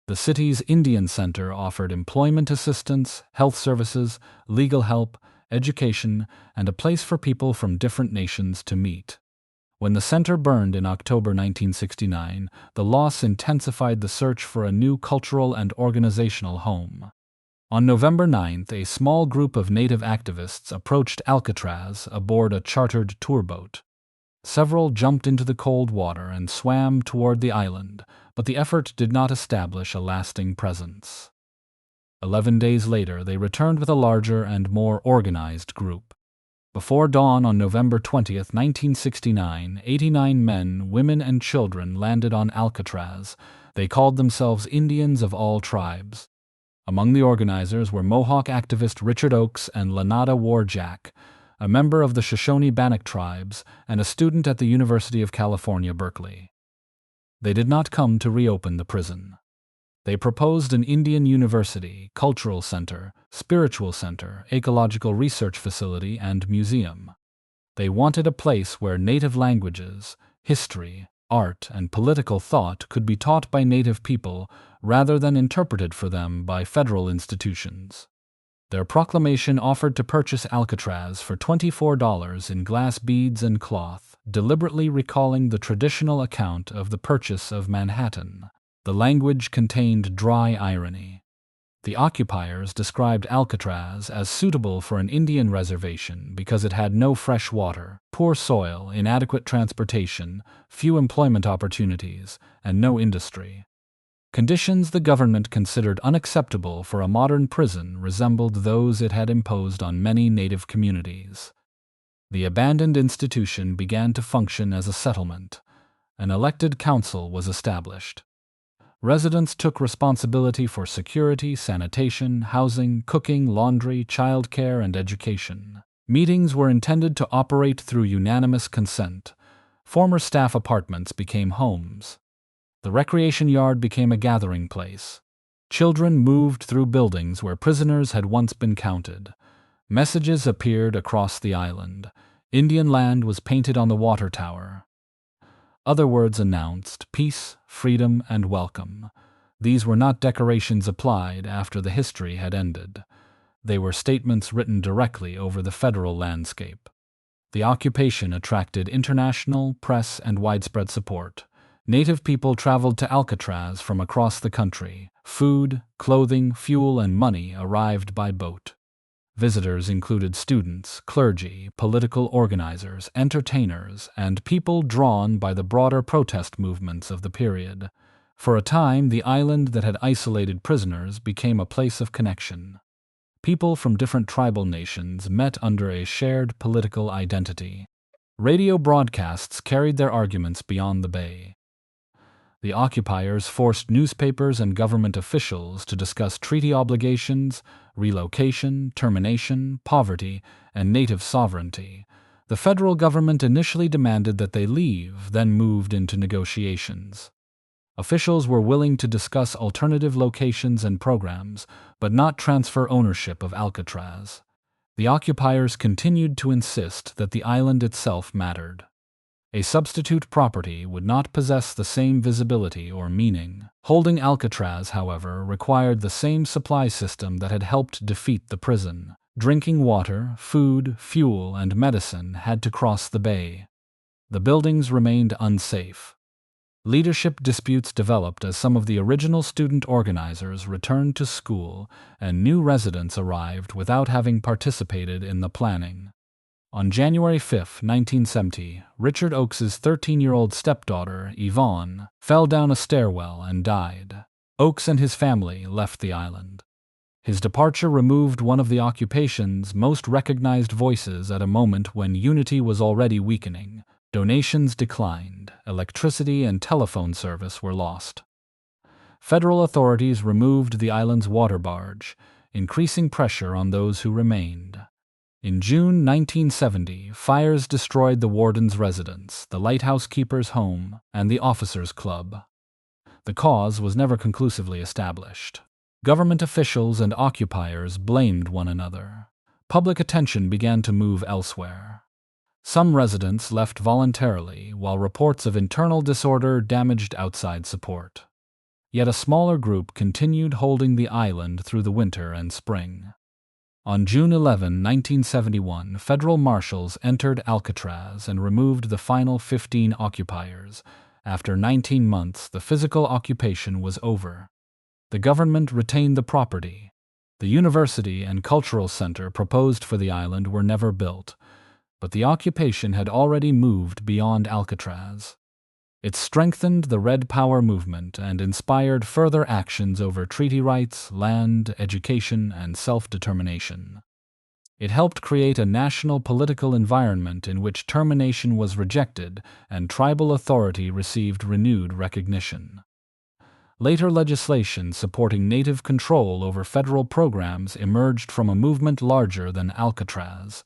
The city's Indian Center offered employment assistance, health services, legal help, education, and a place for people from different nations to meet. When the center burned in October 1969, the loss intensified the search for a new cultural and organizational home. On November 9th, a small group of Native activists approached Alcatraz aboard a chartered tour boat. Several jumped into the cold water and swam toward the island, but the effort did not establish a lasting presence. 11 days later, they returned with a larger and more organized group. Before dawn on November 20, 1969, 89 men, women, and children landed on Alcatraz. They called themselves Indians of all tribes. Among the organizers were Mohawk activist Richard Oakes and Lanada Warjack, a member of the Shoshone-Bannock tribes and a student at the University of California, Berkeley. They did not come to reopen the prison. They proposed an Indian university, cultural center, spiritual center, ecological research facility, and museum. They wanted a place where Native languages, history, art, and political thought could be taught by Native people rather than interpreted for them by federal institutions. Their proclamation offered to purchase Alcatraz for $24 in glass beads and cloth, deliberately recalling the traditional account of the purchase of Manhattan. The language contained dry irony. The occupiers described Alcatraz as suitable for an Indian reservation because it had no fresh water, poor soil, inadequate transportation, few employment opportunities, and no industry. Conditions the government considered unacceptable for a modern prison resembled those it had imposed on many Native communities. The abandoned institution began to function as a settlement. An elected council was established. Residents took responsibility for security, sanitation, housing, cooking, laundry, child care, and education. Meetings were intended to operate through unanimous consent. Former staff apartments became homes. The recreation yard became a gathering place. Children moved through buildings where prisoners had once been counted. Messages appeared across the island. Indian land was painted on the water tower. Other words announced peace, freedom, and welcome. These were not decorations applied after the history had ended. They were statements written directly over the federal landscape. The occupation attracted international, press, and widespread support. Native people traveled to Alcatraz from across the country. Food, clothing, fuel, and money arrived by boat. Visitors included students, clergy, political organizers, entertainers, and people drawn by the broader protest movements of the period. For a time, the island that had isolated prisoners became a place of connection. People from different tribal nations met under a shared political identity. Radio broadcasts carried their arguments beyond the bay. The occupiers forced newspapers and government officials to discuss treaty obligations, relocation, termination, poverty, and native sovereignty. The federal government initially demanded that they leave, then moved into negotiations. Officials were willing to discuss alternative locations and programs, but not transfer ownership of Alcatraz. The occupiers continued to insist that the island itself mattered. A substitute property would not possess the same visibility or meaning. Holding Alcatraz, however, required the same supply system that had helped defeat the prison. Drinking water, food, fuel, and medicine had to cross the bay. The buildings remained unsafe. Leadership disputes developed as some of the original student organizers returned to school and new residents arrived without having participated in the planning. On January 5, 1970, Richard Oakes's 13-year-old stepdaughter, Yvonne, fell down a stairwell and died. Oakes and his family left the island. His departure removed one of the occupation's most recognized voices at a moment when unity was already weakening. Donations declined, electricity and telephone service were lost. Federal authorities removed the island's water barge, increasing pressure on those who remained. In June 1970, fires destroyed the warden's residence, the lighthouse keeper's home, and the officers' club. The cause was never conclusively established. Government officials and occupiers blamed one another. Public attention began to move elsewhere. Some residents left voluntarily, while reports of internal disorder damaged outside support. Yet a smaller group continued holding the island through the winter and spring. On June 11, 1971, federal marshals entered Alcatraz and removed the final 15 occupiers. After 19 months, the physical occupation was over. The government retained the property. The university and cultural center proposed for the island were never built, but the occupation had already moved beyond Alcatraz. It strengthened the Red Power movement and inspired further actions over treaty rights, land, education, and self-determination. It helped create a national political environment in which termination was rejected and tribal authority received renewed recognition. Later legislation supporting native control over federal programs emerged from a movement larger than Alcatraz,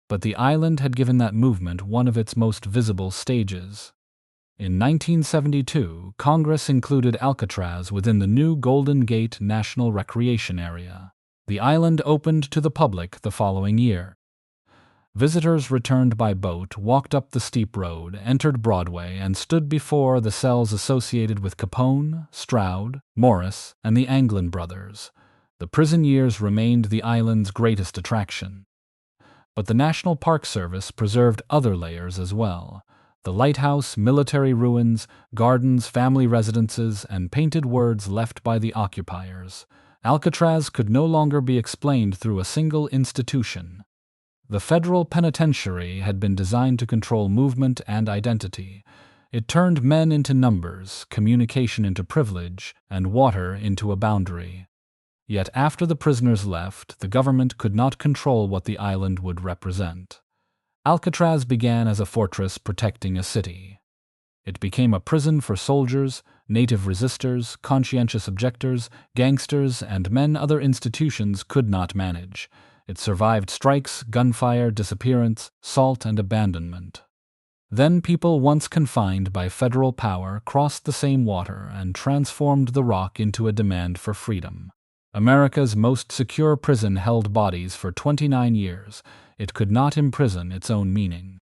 but the island had given that movement one of its most visible stages. In 1972, Congress included Alcatraz within the new Golden Gate National Recreation Area. The island opened to the public the following year. Visitors returned by boat walked up the steep road, entered Broadway, and stood before the cells associated with Capone, Stroud, Morris, and the Anglin brothers. The prison years remained the island's greatest attraction. But the National Park Service preserved other layers as well. The lighthouse, military ruins, gardens, family residences, and painted words left by the occupiers. Alcatraz could no longer be explained through a single institution. The federal penitentiary had been designed to control movement and identity. It turned men into numbers, communication into privilege, and water into a boundary. Yet after the prisoners left, the government could not control what the island would represent. Alcatraz began as a fortress protecting a city. It became a prison for soldiers, native resistors, conscientious objectors, gangsters, and men other institutions could not manage. It survived strikes, gunfire, disappearance, assault, and abandonment. Then people once confined by federal power crossed the same water and transformed the rock into a demand for freedom. America's most secure prison held bodies for 29 years. It could not imprison its own meaning.